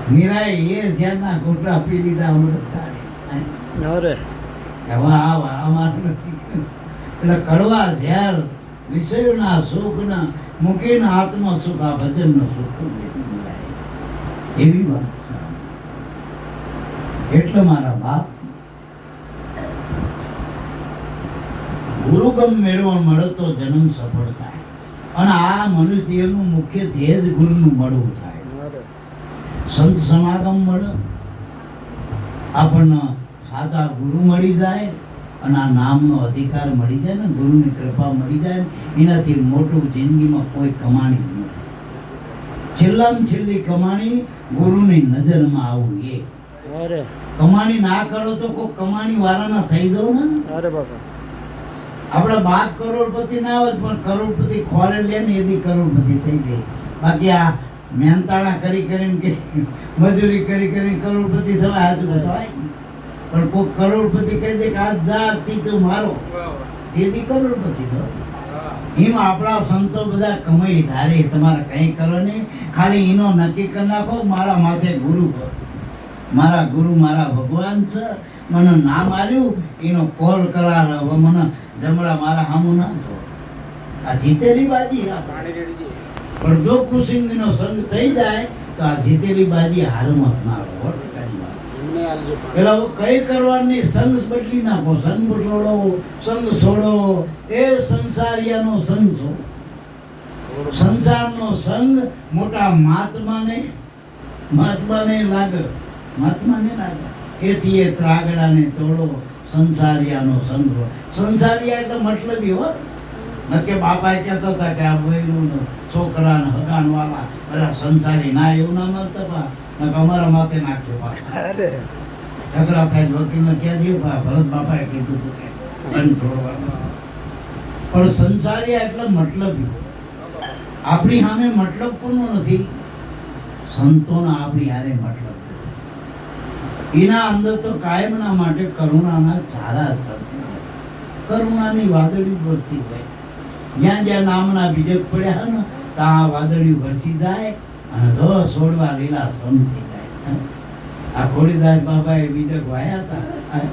મીરાએ એ જ્યાંના ગોટલા પી લીધા અમૃત એટલે કડવા ઝેર વિષયોના સુખના મૂકીને આત્મ સુખ આ ભજનનું સુખ એવી વાત છે એટલે મારા બાપ ગુરુગમ મેળવણ મળે તો જન્મ સફળ થાય અને આ મનુષ્ય દેહનું મુખ્ય ધ્યેય જ ગુરુનું મળવું થાય સંત સમાગમ મળે આપણને સાચા ગુરુ મળી જાય અને આ નામનો અધિકાર મળી જાય ને ગુરુની કૃપા મળી જાય એનાથી મોટું જિંદગીમાં કોઈ કમાણી નથી છેલ્લામાં છેલ્લી કમાણી ગુરુની નજરમાં આવવું એ કમાણી ના કરો તો કોઈ કમાણી વાળાના થઈ દો ને આપડે બાપ કરોડપતિ ના હોય પણ કરોડપતિ ખોરે લે ને એથી કરોડપતિ થઈ જાય બાકી આ મહેનતાણા કરીને કે મજૂરી કરીને કરોડપતિ થવાય હાજુ થવાય પણ કોઈ કરોડપતિ કહી દે કે આ જાતિ તું મારો તેથી કરોડપતિ થયો. એમ આપણા સંતો બધા કમાઈ ધારે તમારે કંઈ કરો નહીં, ખાલી એનો નક્કી કરી નાખો મારા માથે ગુરુ કરો. મારા ગુરુ મારા ભગવાન છે, મને નામ આવ્યું એનો કોલ કરાવે. હવે મને જમણા મારા સામું ના જો. આ જીતેલી બાજી પણ જો કુસિંગનો સંગ થઈ જાય તો આ જીતેલી બાજી હારમાં ના આવે. પેલા કઈ કરવાની સંગ બદલી નાખો. સંગ છોડો, સંગ છોડો, એ સંસારિયાનો સંગ છોડો. સંસારનો સંગ મોટા મહાત્માને લાગે, મહાત્માને લાગે. એથી એ ત્રાગડાને તોડો, સંસારિયાનો સંગ. સંસારિયા એટલે મતલબી હો. નકે બાપા કહેતા હતા કે આ વૈરું છોકરા ને હગાન વાળા બધા સંસારી ના, એવું ના મળતા પા. અમારા માથે નાખજો પાછા. ઝઘડા થાય વકીલને ક્યાં ગયો પા. ભરત બાપાએ કીધું હતું કે પણ સંસારી એટલે મતલબી. આપણી સામે મતલબ કોનો નથી? સંતોના આપણી હારે મતલબ. એના અંદર તો કાયમના માટે કરુણાના ચારા થતી, કરુણાની વાદળી વરસતી હોય. જ્યાં જ્યાં નામના બીજક પડ્યા ને ત્યાં વાદળી વરસી જાય અને છોડવા લીલા સમ થઈ જાય. આ ખોડીદાસ બાબાએ બીજક વાયા હતા,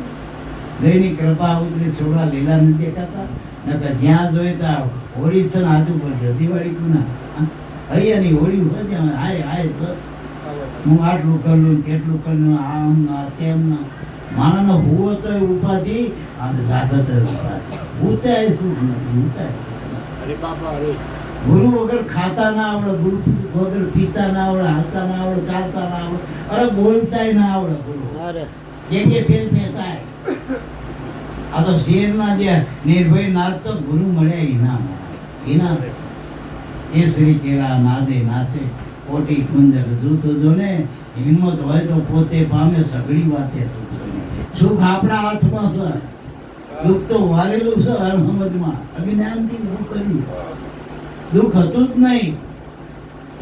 દૈની કૃપા ઉતરી છોડવા લીલા નથી દેખાતા. નકર જ્યાં જોઈએ ત્યાં હોળી છે ને આજુ પર જતીવાળી કુના અહીંયાની હોળી હોય ત્યાં આય હું આટલું કરલું કેટલું કરલું, આમ ના તેમ ના. માણસનો હુવો તો ઉપાધિ અને જાગત ઉપાધિ. ઉતાય સુખ નથી, ઉતાય. ગુરુ વગર ખાતા ના આવડે, ગુરુ વગર પીતા ના આવડે, હાલતા ના આવડે, ચાલતા ના આવડે, અરે બોલતાય ના આવડે. ગુરુ જે ફેર થાય. આ તો શેરના જે નિર્ભય નાથ તો ગુરુ મળ્યા ઇનામ. એ શ્રી કેરા નાદે નાથે કોટી કુંજર જૂથ જોને. હિંમત હોય તો પોતે પામે સગળી વાતે સુખ આપણા હાથમાં છે. દુઃખ તો વારેલું છે અણસમજમાં, અજ્ઞાનથી દુઃખ કર્યું. દુઃખ હતું જ નહીં.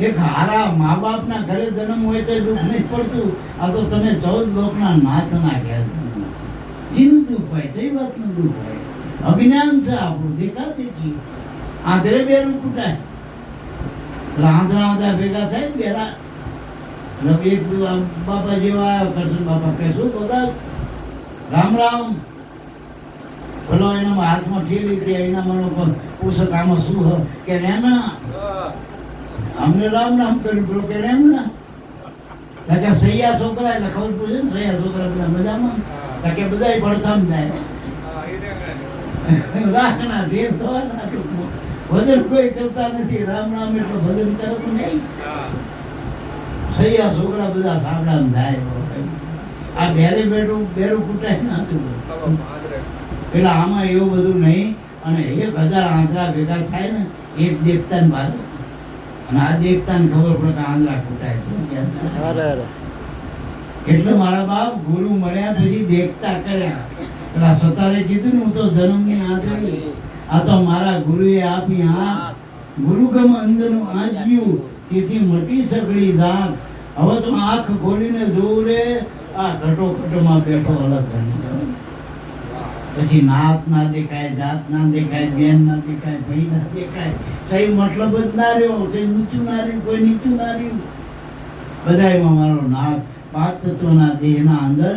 એક હારા મા બાપના ઘરે જન્મ હોય તો દુઃખ નહીં પડતું. આ તો તમે 14 લોકના નાથના ઘેર જીનું દુઃખ હોય, કઈ વાતનું દુઃખ હોય? અજ્ઞાન છે આપણું, દેખાતી. આંધળે બેરું કૂટાય એટલે આંધળા ભેગા થાય ને બેરા. એક બાપા જેવા કરશન બાપા કહેશું બધા રામ રામ. ભલો એના હાથમાં ઠેલી તે એના મનો પૂછક આમાં શું હોય કે રેમણા. અમને રામ રામ કર્યું પેલો કે રેમણા. કે સૈયા છોકરા એટલે ખબર પૂછે ને સૈયા છોકરા બધા મજામાં કે બધા ભણતામ જાય. રાખના ઢેર થવાના ભજન કોઈ કરતા નથી. રામ રામ એટલે ભજન કરવું નહીં. સૈયા છોકરા બધા સાંભળામાં જાય. આ બેરે બેરું કૂટાય ના હતું પેલા. આમાં એવું બધું નહીં. અને 1000 આંધળા ભેગા થાય ને એક દેખતા ને બાર, અને આ દેખતા ને ખબર પડે કે આંધળા કૂટાય. એટલે મારા બાપ ગુરુ મળ્યા પછી દેખતા કર્યા. પેલા સતારે કીધું ને હું તો જન્મની આંધળી. આ તો મારા ગુરુએ આપી આંખ. ગુરુગમ અંદરનું આંચ્યું તેથી મટી સગડી જાગ. હવે તો આંખ ખોલીને જોવું રે આ ઘટોમાં બેઠો અલગ ગણી. પછી નાત ના દેખાય, જાત ના દેખાય, બેન ના દેખાય, ભાઈ ના દેખાય. સહી મતલબ જ ના રહ્યો. સહી ઊંચું ના રહ્યું, કોઈ નીચું ના રહ્યું. બધાયમાં મારો નાથ, 5 તત્વના દેહના અંદર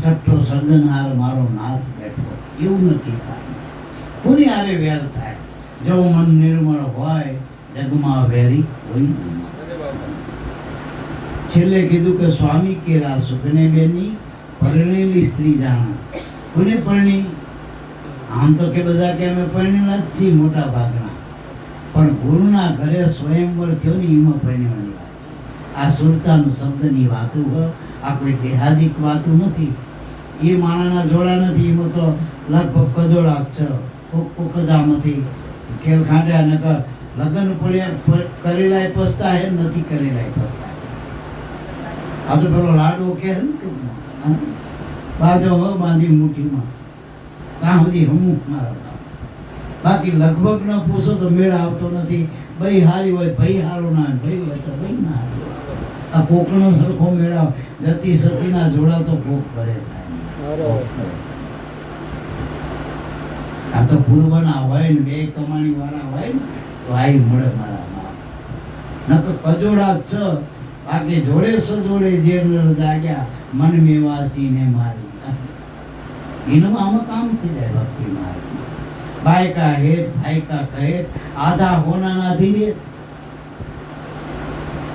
છઠ્ઠો સર્જનહાર મારો નાથ બેઠો. એવું નથી થાય. કોની હારે વેર થાય? જો મન નિર્મળ હોય જગમાં વેરી કોઈ નહીં. છેલ્લે કીધું કે સ્વામી કેરા સુખને બેની પરણેલી સ્ત્રી જાણા. કોને પરણી? આમ તો કે બધા કે અમે પરણેલા જ છીએ મોટા ભાગના, પણ ગુરુના ઘરે સ્વયંવર થયો ને એમાં પરણવાની વાત છે. આ સુરતાનો શબ્દની વાતું હોય, આ કોઈ દેહાદિક વાતું નથી. એ માણાના જોડા નથી. એમાં તો લગભગ કદોડા છે. કોક કદામાંથી ખેલ ખાંડ્યા નકર લગ્ન પડ્યા કરેલાય પસ્તા હે, નથી કરેલાય પસ્તા. આ તો પેલો લાડવો કે બાજો હો બાંધી મુઠ્ઠીમાં ત્યાં સુધી હમુક મારા. બાકી લગભગ ન પૂછો તો મેળ આવતો નથી. ભાઈ હારી હોય ભાઈ હારો ના, ભાઈ હોય તો ભાઈ ના હારો. આ કોકનો સરખો મેળાવ જતી સતીના જોડા તો કોક કરે થાય. આ તો પૂર્વના હોય ને બે કમાણી વાળા હોય ને તો આઈ મળે મારા બાપ. નકર કજોડા છ બાકી જોડે સજોડે જે જાગ્યા મન મેવાસી ને મારી. એનું આમાં કામ થઈ જાય ભક્તિ માર્ગ. ભાઈ કા હેત ભાઈ કા કહેત આધા હોના ના ધીરે.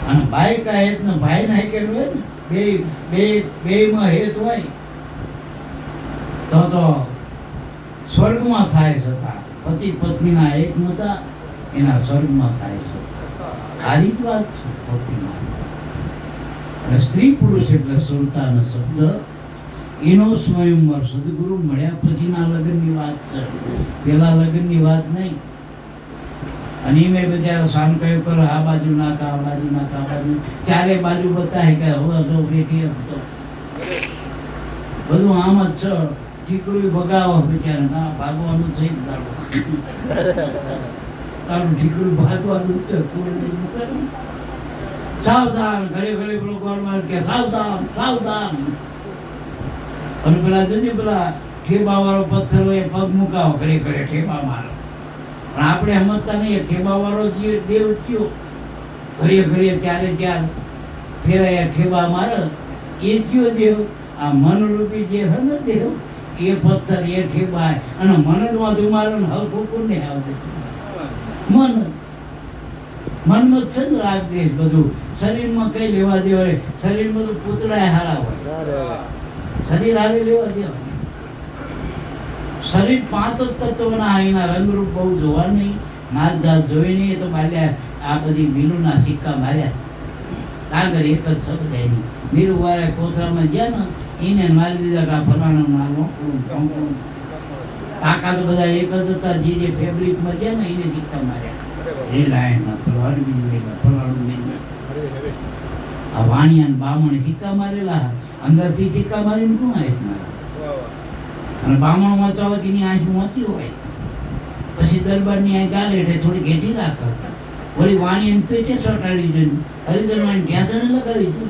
અને ભાઈ કા હેત ને ભાઈ ના કે હોય ને બે બે બે માં હેત હોય તો સ્વર્ગમાં થાય છતાં પતિ પત્નીના એક નતા એના સ્વર્ગમાં થાય છે. આ રીત વાત છે ભક્તિમાં. અને સ્ત્રી પુરુષ એટલે સુરતાનો શબ્દ એનો સ્વયંવર સદગુરુ મળ્યા પછીના લગ્નની વાત છે, પેલા લગ્નની વાત નહીં. અને મેં બિચારા સામ કયું કરો આ બાજુ નાખા આ બાજુ નાખા આ બાજુ ચારે બાજુ બતાય કે હવે જો બેઠી હતો બધું આમ જ છે. ઠીકરું ભગાવો બિચારા ના ભાગવાનું છે તારું ઠીકરું ભાગવાનું છે. સાવધાન ઘડે ઘડે પેલો ગોળમાર કે સાવધાન સાવધાન. અને પેલા જોજે પેલા ઠેબા વાળો પથ્થર હોય પગ મુકાવો ઘડે ઘડે ઠેબા મારો. પણ આપણે સમજતા નહીં ઠેબા વાળો જે દેવ થયો ઘડીએ ઘડીએ ત્યારે ચાર ફેરાયા ઠેબા મારે એ થયો દેવ. આ મનરૂપી જે છે ને દેવ એ પથ્થર એ ઠેબા અને મનમાં ધુમારો ને હવ ઠોકુર ને આવડે મન મનમાં છે ને રાગ દેશ બધું. શરીરમાં કઈ લેવા દેવા શરીરમાં તો પૂતળા હારા હોય શરીર હારે લેવા દેવા. શરીર પાંચ જ તત્વના એના રંગરૂપ બહુ જોવા નહીં નાચ જાત જોઈ નહીં. તો માલ્યા આ બધી મીરુના સિક્કા માર્યા આગળ એક જ શબ્દ એની મીરુ વાળા કોથરામાં ગયા ને એને મારી દીધા કે આ ફલાણા મારનો કાકા તો બધા એક જ હતા. જે ફેબ્રિકમાં ગયા ને એને સિક્કા માર્યા. આ વાણિયા બામણે સિક્કા મારેલા અંદરથી સિક્કા મારીને કોણ આવે અને બામણ વાંચવાથી આંખ વાંચી હોય પછી દરબારની આંખ ગાલે એટલે થોડી ઘેટી રાખે. વળી વાણિયાને પેટે સટાડી દે હરિધરવાણી ઢેંસણે લગાવી દે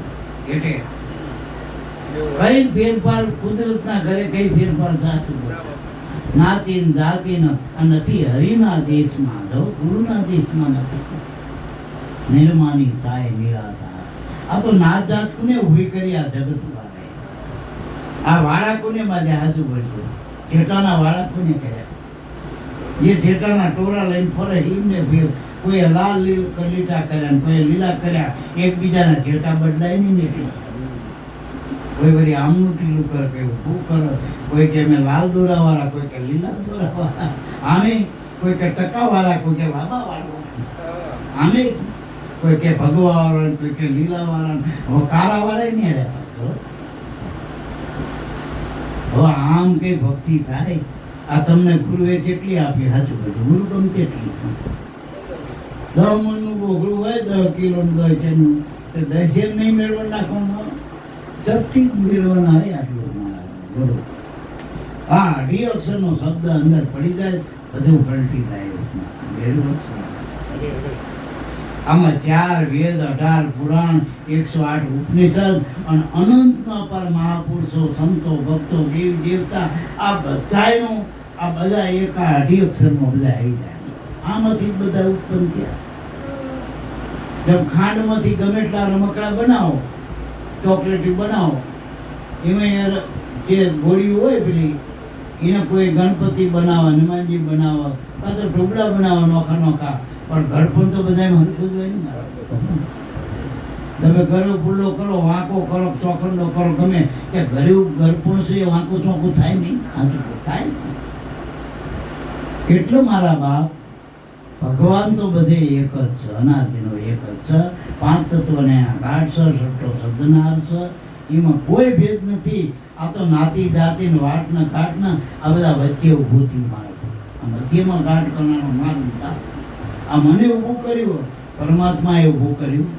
એટલે કઈ ફેરફાર કુદરતના ઘરે કઈ ફેરફાર સાચું નાતીન જાતીન નથી હરિના દેશમાં જો ગુરુના દેશમાં નથી. નિર્માની થાય નિરાધાર. આ તો નાત જાત કોને ઊભી કરી આ જગત વાળાએ. આ વાળા કોને બાજે હાજુ પડ્યું ઠેટાના વાળા કોને કર્યા. જે ઠેટાના ટોરા લઈને ફરે એમને કોઈ લાલ લીટા કર્યા કોઈ લીલા કર્યા. એકબીજાના ઠેટા બદલાય નહીં. કોઈ વળી આમનું ટીલું કરે કોઈ ઊભું કરે કોઈ કે અમે લાલ દોરાવાળા કોઈ કે લીલા દોરાવાળા આમે કોઈ કે ટકાવાળા કોઈ કે લાંબાવાળા આમે કોઈ કે ભગવાવાળા કોઈ કે લીલાવાળા હવે કારાવાળા નહીં રહ્યા. હવે આમ કઈ ભક્તિ થાય. આ તમને ગુરુએ કેટલી આપી સાચું બધું ગુરુ ગમ કેટલી 10 મણનું બોગડું હોય 10 કિલોનું 10 છેનું તો 10 નહીં મેળવવા નાખવાનું ચપટી જ મેળવવાના હોય આટલું બોલો. હા 2 અક્ષરનો શબ્દ અંદર પડી જાય બધું પલટી જાય. આમાં 4 વેદ 18 પુરાણ 108 ઉપનિષદ અને અનંતના પર મહાપુરુષો સંતો ભક્તો દેવી દેવતા આ બધાનો આ બધા એક 2 અક્ષરમાં બધા આવી જાય. આમાંથી બધા ઉત્પન્ન થયા. જેમ ખાંડમાંથી ગમે એટલા રમકડા બનાવો ચોકલેટી બનાવો એમાં જે ગોળીઓ હોય પેલી એને કોઈ ગણપતિ બનાવવા હનુમાનજી બનાવવા કાં તો ઢોકળા બનાવવા નોખા નોખા. પણ ગળપણ તો બધામાં હરખું જ હોય ને. તમે ગરો પુલ્લો કરો વાંકો કરો ચોખંડો કરો ગમે કે ગરીબ ગળપણ છે એ વાંકો ચોખ્ખું થાય નહીં થાય. એટલો મારા બાપ ભગવાન તો બધે એક જ છે અનાદિનો એક જ છે. 5 તત્વને ગાઢ છે છઠ્ઠો શબ્દનાર છે એમાં કોઈ ભેદ નથી. આ તો નાતી જાતી વાટ ને કાટ ને આ બધા વચ્ચે ઊભું થયું મારે. આ મધ્યમાં ગાઢ કરનારો મારું આ મને ઊભું કર્યું પરમાત્માએ ઊભું કર્યું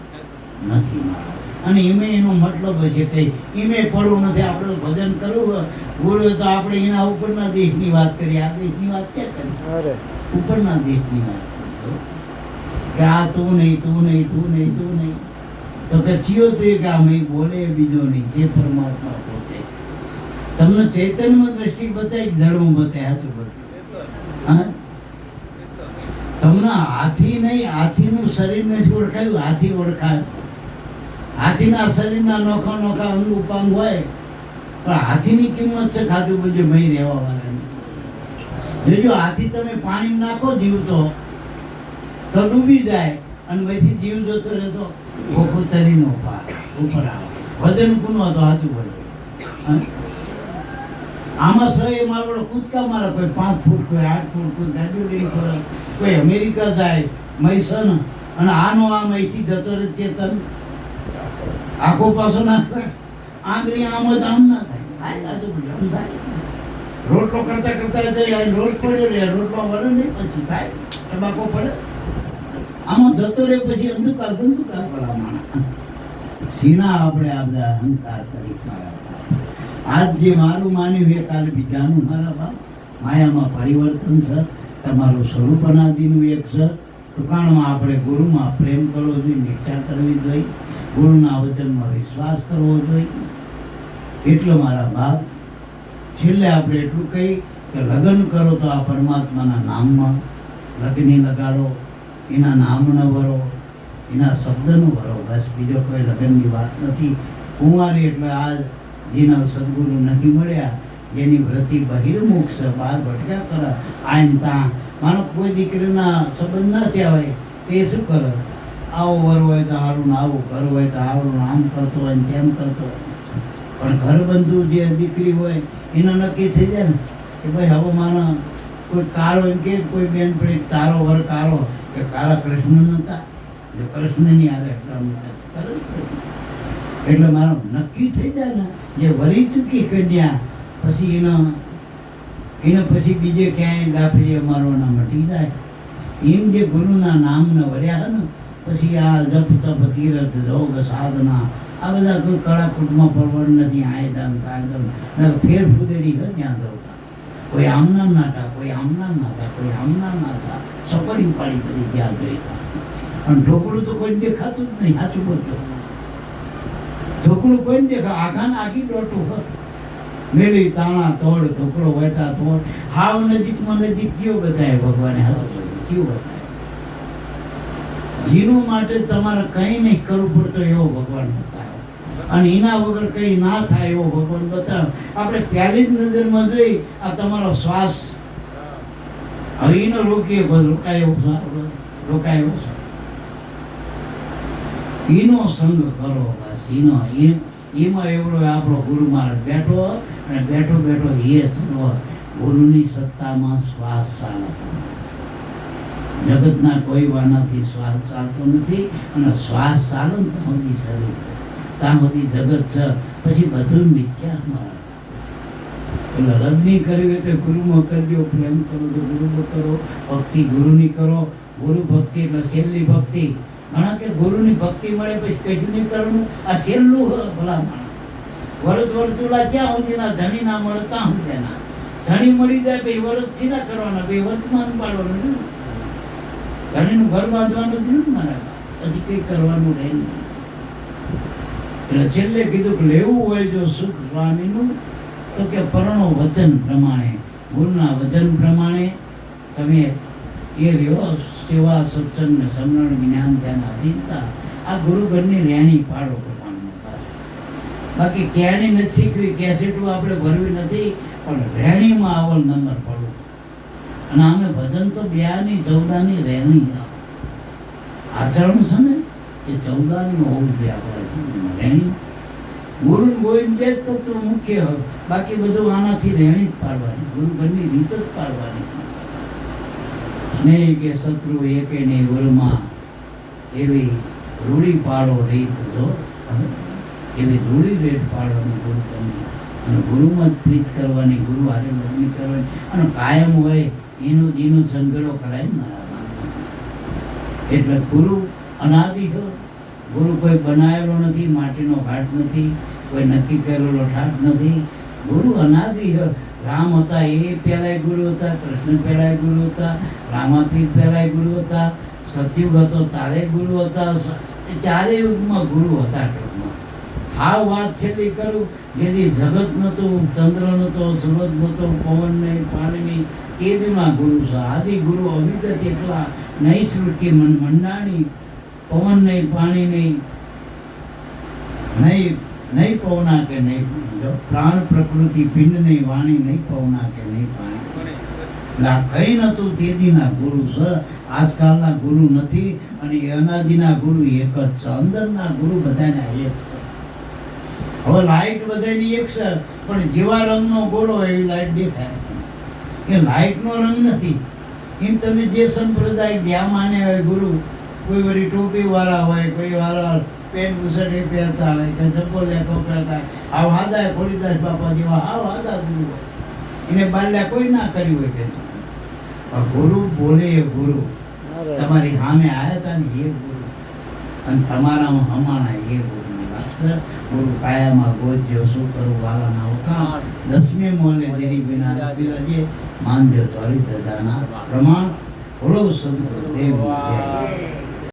નથી મારા. અને એમે એનો મતલબ છે કે એમે પડવું નથી. આપણે ભજન કરવું ગુરુ તો આપણે એના ઉપરના દેશની વાત કરીએ. આ દેશની વાત ક્યાં કરી ઉપરના દેશની વાત કે આ તું નહીં તું નહીં તું નહીં તું નહીં તો કે ચિયો થયું કે આ મેં બોલે બીજો નહીં જે પરમાત્મા પોતે તમને ચૈતન્યમાં દ્રષ્ટિ બતાવી કે જળમાં બતાવી? હાચું બોલો. હા, તમને હાથી નહીં, હાથીનું શરીર નથી ઓળખાયું, હાથી ઓળખાય. હાથીના શરીરના નોખા નોખા અંગ ઉપાંગ હોય, પણ હાથીની કિંમત છે ખાધું બધું મહી રહેવા વાળાની. જો હાથી તમે પાણી નાખો જીવતો તો ડૂબી જાય, અને પછી જીવ જતો રહેતો તરીનો ઉપર આવે. વજન કુનો હતો? હાથું બોલો. આમાં સહ એ મારો કૂદકા મારે, કોઈ 5 ફૂટ, કોઈ 8 ફૂટ, કોઈ ગાડી લઈ કરે, કોઈ અમેરિકા જાય મૈસન, અને આનો આમ અહીંથી જતો રહે ચેતન, આખો પાછો ના થાય. આંગળી આમ જ આમ ના થાય. આમ થાય. રોટલો કરતા કરતા જાય, રોટ પડ્યો રે, રોટલો વળે નહીં, પછી થાય ટબાકો પડે, આમાં જતો રહે, પછી અંધકાર ધંધુકાર પડે માણસ. સીના આપણે આ બધા અહંકાર કરી મારા બાપ. આજ જે મારું માન્યું એ કાલે બીજાનું મારા બાપ. માયામાં પરિવર્તન છે, તમારું સ્વરૂપ અનાદિનું એક છે. ટૂંકાણમાં આપણે ગુરુમાં પ્રેમ કરવો જોઈએ, નિષ્ઠા કરવી જોઈએ, ગુરુના વચનમાં વિશ્વાસ કરવો જોઈએ. એટલો મારા બાપ છેલ્લે આપણે એટલું કહી કે લગ્ન કરો તો આ પરમાત્માના નામમાં લગ્ની લગાડો, એના નામનો વરો, એના શબ્દનો વરો, બસ બીજો કોઈ લગ્નની વાત નથી. કુંવારી એટલે આ જેના સદગુરુ નથી મળ્યા, જેની વૃત્તિ બહિર્મુખ છે, બહાર ભટક્યા કરે, આઈન ત્યાં માનો કોઈ દીકરીના સંબંધ ના થયા હોય એ શું કરે? આવો વર હોય તો સારું, ને આવું ઘર હોય તો સારું, આમ કરતો હોય ને તેમ કરતો હોય. પણ ઘરબંધુ જે દીકરી હોય એનો નક્કી થઈ જાય ને કે ભાઈ હવે માનો કોઈ કાળો એમ કે કોઈ બેન પડી તારો વર કાળો, કે કાળા કૃષ્ણ નહોતા, જો કૃષ્ણની આરે એટલે મારો નક્કી થઈ જાય ને, જે વરી ચૂકી કન્યા પછી એને પછી બીજે ક્યાંય ડાફરી અમારોના મટી જાય. એમ જે ગુરુના નામને વર્યા ને પછી આ જપ તપ તીરથ જોગ સાધના આ બધા કોઈ કળાકૂટમાં પરવડ નથી. આયદમ કાયદમ ફેર ફૂદેડી હોય ત્યાં જવતા, કોઈ આમના નાટા, કોઈ આમના નાતા, કોઈ આમના નાતા, સકડી પાડી બધી ત્યાં જોઈતા. અને ઢોકળું તો કોઈ દેખાતું જ નહીં. સાચું બોલતો, ઢોકળું કોઈ દેખા, આખા ને આખી ડોટું હોય મેલી તાણા તોડ, ઢોકળો વહેતા તોડ. હાવ નજીકમાં નજીક કયો બતાવે ભગવાને? હાથ કયો બતાવે? જીનું માટે તમારે કંઈ નહીં કરવું પડતો એવો ભગવાન બતાવે, અને એના વગર કંઈ ના થાય એવો ભગવાન બતાવે. આપણે પહેલી જ નજરમાં જોઈ આ તમારો શ્વાસ, હવે એનો રોકાયો છે, એનો સંગ કરો બસ. એમાં એવડો આપણો ગુરુ મહારાજ બેઠો, અને બેઠો બેઠો એ ચલો ગુરુની સત્તામાં શ્વાસ ચાલે. જગતના કોઈ વાનાથી શ્વાસ ચાલતો નથી, અને શ્વાસ ચાલે ને ત્યાં બધી શરીર, ત્યાં બધી જગત છે, પછી બધું મિથ્યા. એટલે લગ્ન કર્યું હોય તો ગુરુમાં કરજો, પ્રેમ કરો તો ગુરુમાં કરો, ભક્તિ ગુરુની કરો. ગુરુ ભક્તિ એટલે છેલ્લી ભક્તિ. ઘણા કે ગુરુની ભક્તિ મળે પછી કશું નહીં કરવાનું, આ છેલ્લું ભલા માણસ. વરત વર્તુલા ક્યાં સુધી ના ધણી ના મળે ત્યાં સુધી ના. ધણી મળી જાય પછી વરતથી ના કરવાના, પછી વર્તમાન પાડવાનું, ધણીનું ઘર બાંધવાનું થયું ને મારા, પછી કંઈ કરવાનું રહે નહીં. એટલે છેલ્લે કીધું કે લેવું હોય જો સુખ સ્વામીનું તો કે પરણો વચન પ્રમાણે, ગુરુના વચન પ્રમાણે તમે એ રહ્યો. સેવા સત્સંગ ને સમરણ જ્ઞાન ધ્યાન આધીનતા, આ ગુરુઘરની રેણી પાડો ભગવાનનું. બાકી ક્યાંની નથી શીખવી, કેસેટું આપણે ભરવી નથી, પણ રેણીમાં આવો નંબર પડવો. અને અમે ભજન તો 2 ની 14 ની રેણી આચરણ છે ને એ 14 ની હોવું જોઈએ આપણા રેણી. ગુરુ ગોવિંદ બે તત્વ મુખ્ય હોય, બાકી બધું આનાથી રેણી જ પાડવાની, ગુરુઘરની રીત જ પાડવાની. સ્નેહ કે શત્રુ એકે નહીં ગુરુમાં, એવી રૂઢી પાડો રીત જો, એવી રૂઢી રેટ પાડવાની ગુરુઘરની, અને ગુરુમાં જ પ્રીત કરવાની, ગુરુ હારે લગ્ન કરવાની, અને કાયમ હોય એનો સંગડો કરાય મારા. એટલે ગુરુ અનાદિ છે. ગુરુ કોઈ બનાવેલો નથી, માટીનો ઘાટ નથી, કોઈ નક્કી કરેલો ઠાટ નથી. ગુરુ અનાદિ છે. રામ હતા એ પહેલાય ગુરુ હતા, કૃષ્ણ પહેલાય ગુરુ હતા, રામાપીર પહેલાય ગુરુ હતા, સતયુગ હતો તારે ગુરુ હતા, ચારે યુગમાં ગુરુ હતા ટૂંકમાં. હા વાત છેલ્લી કરું, જેથી જગત નહોતું, ચંદ્ર નહોતો, સૂરજ નહોતો, પવન નહીં, પાણી નહીં, તે દીમાં ગુરુ છે. આદિ ગુરુ અવિગત એકલા, નહીં સૃષ્ટિ મન મંડાણી. પવન નહીં, પાણી નહીં, નહીં પવના કે નહીં પ્રાણ પ્રકૃતિ, પિંડ નહીં, વાણી નહીં પવના કે નહીં પાણી. એટલે આ કઈ નતું તે દીના ગુરુ છે. આજકાલના ગુરુ નથી, અને અનાદિના ગુરુ એક જ છે. અંદરના ગુરુ બધાના એક છે. હવે લાઈટ બધાની એક છે, પણ જેવા રંગનો ગોળો એવી લાઈટ દેખાય. એ લાઈટનો રંગ નથી. એમ તમે જે સંપ્રદાય જ્યાં માને હોય ગુરુ, કોઈ વળી ટોપી વાળા હોય, કોઈ વાળા પેન્ટ બુશર્ટ એ પહેરતા હોય, કે ચપ્પલ લેખો પહેરતા હોય, આ વાદા ખોડીદાસ બાપા જેવા આ વાદા ગુરુ હોય, એને બાલ્યા કોઈ ના કર્યું હોય કે પણ ગુરુ બોલે એ ગુરુ. તમારી સામે આવ્યા હતા ને એ ગુરુ, અને તમારામાં હમાણા એ ગુરુની વાત છે. ગુરુ કાયામાં ગોજ્યો, શું કરું વાલાના વખાણ, 10મે મોલે તેરી વિના વિરાજે, માનજો તારી દાદાના પ્રમાણ. બોલો સદગુરુ દેવ.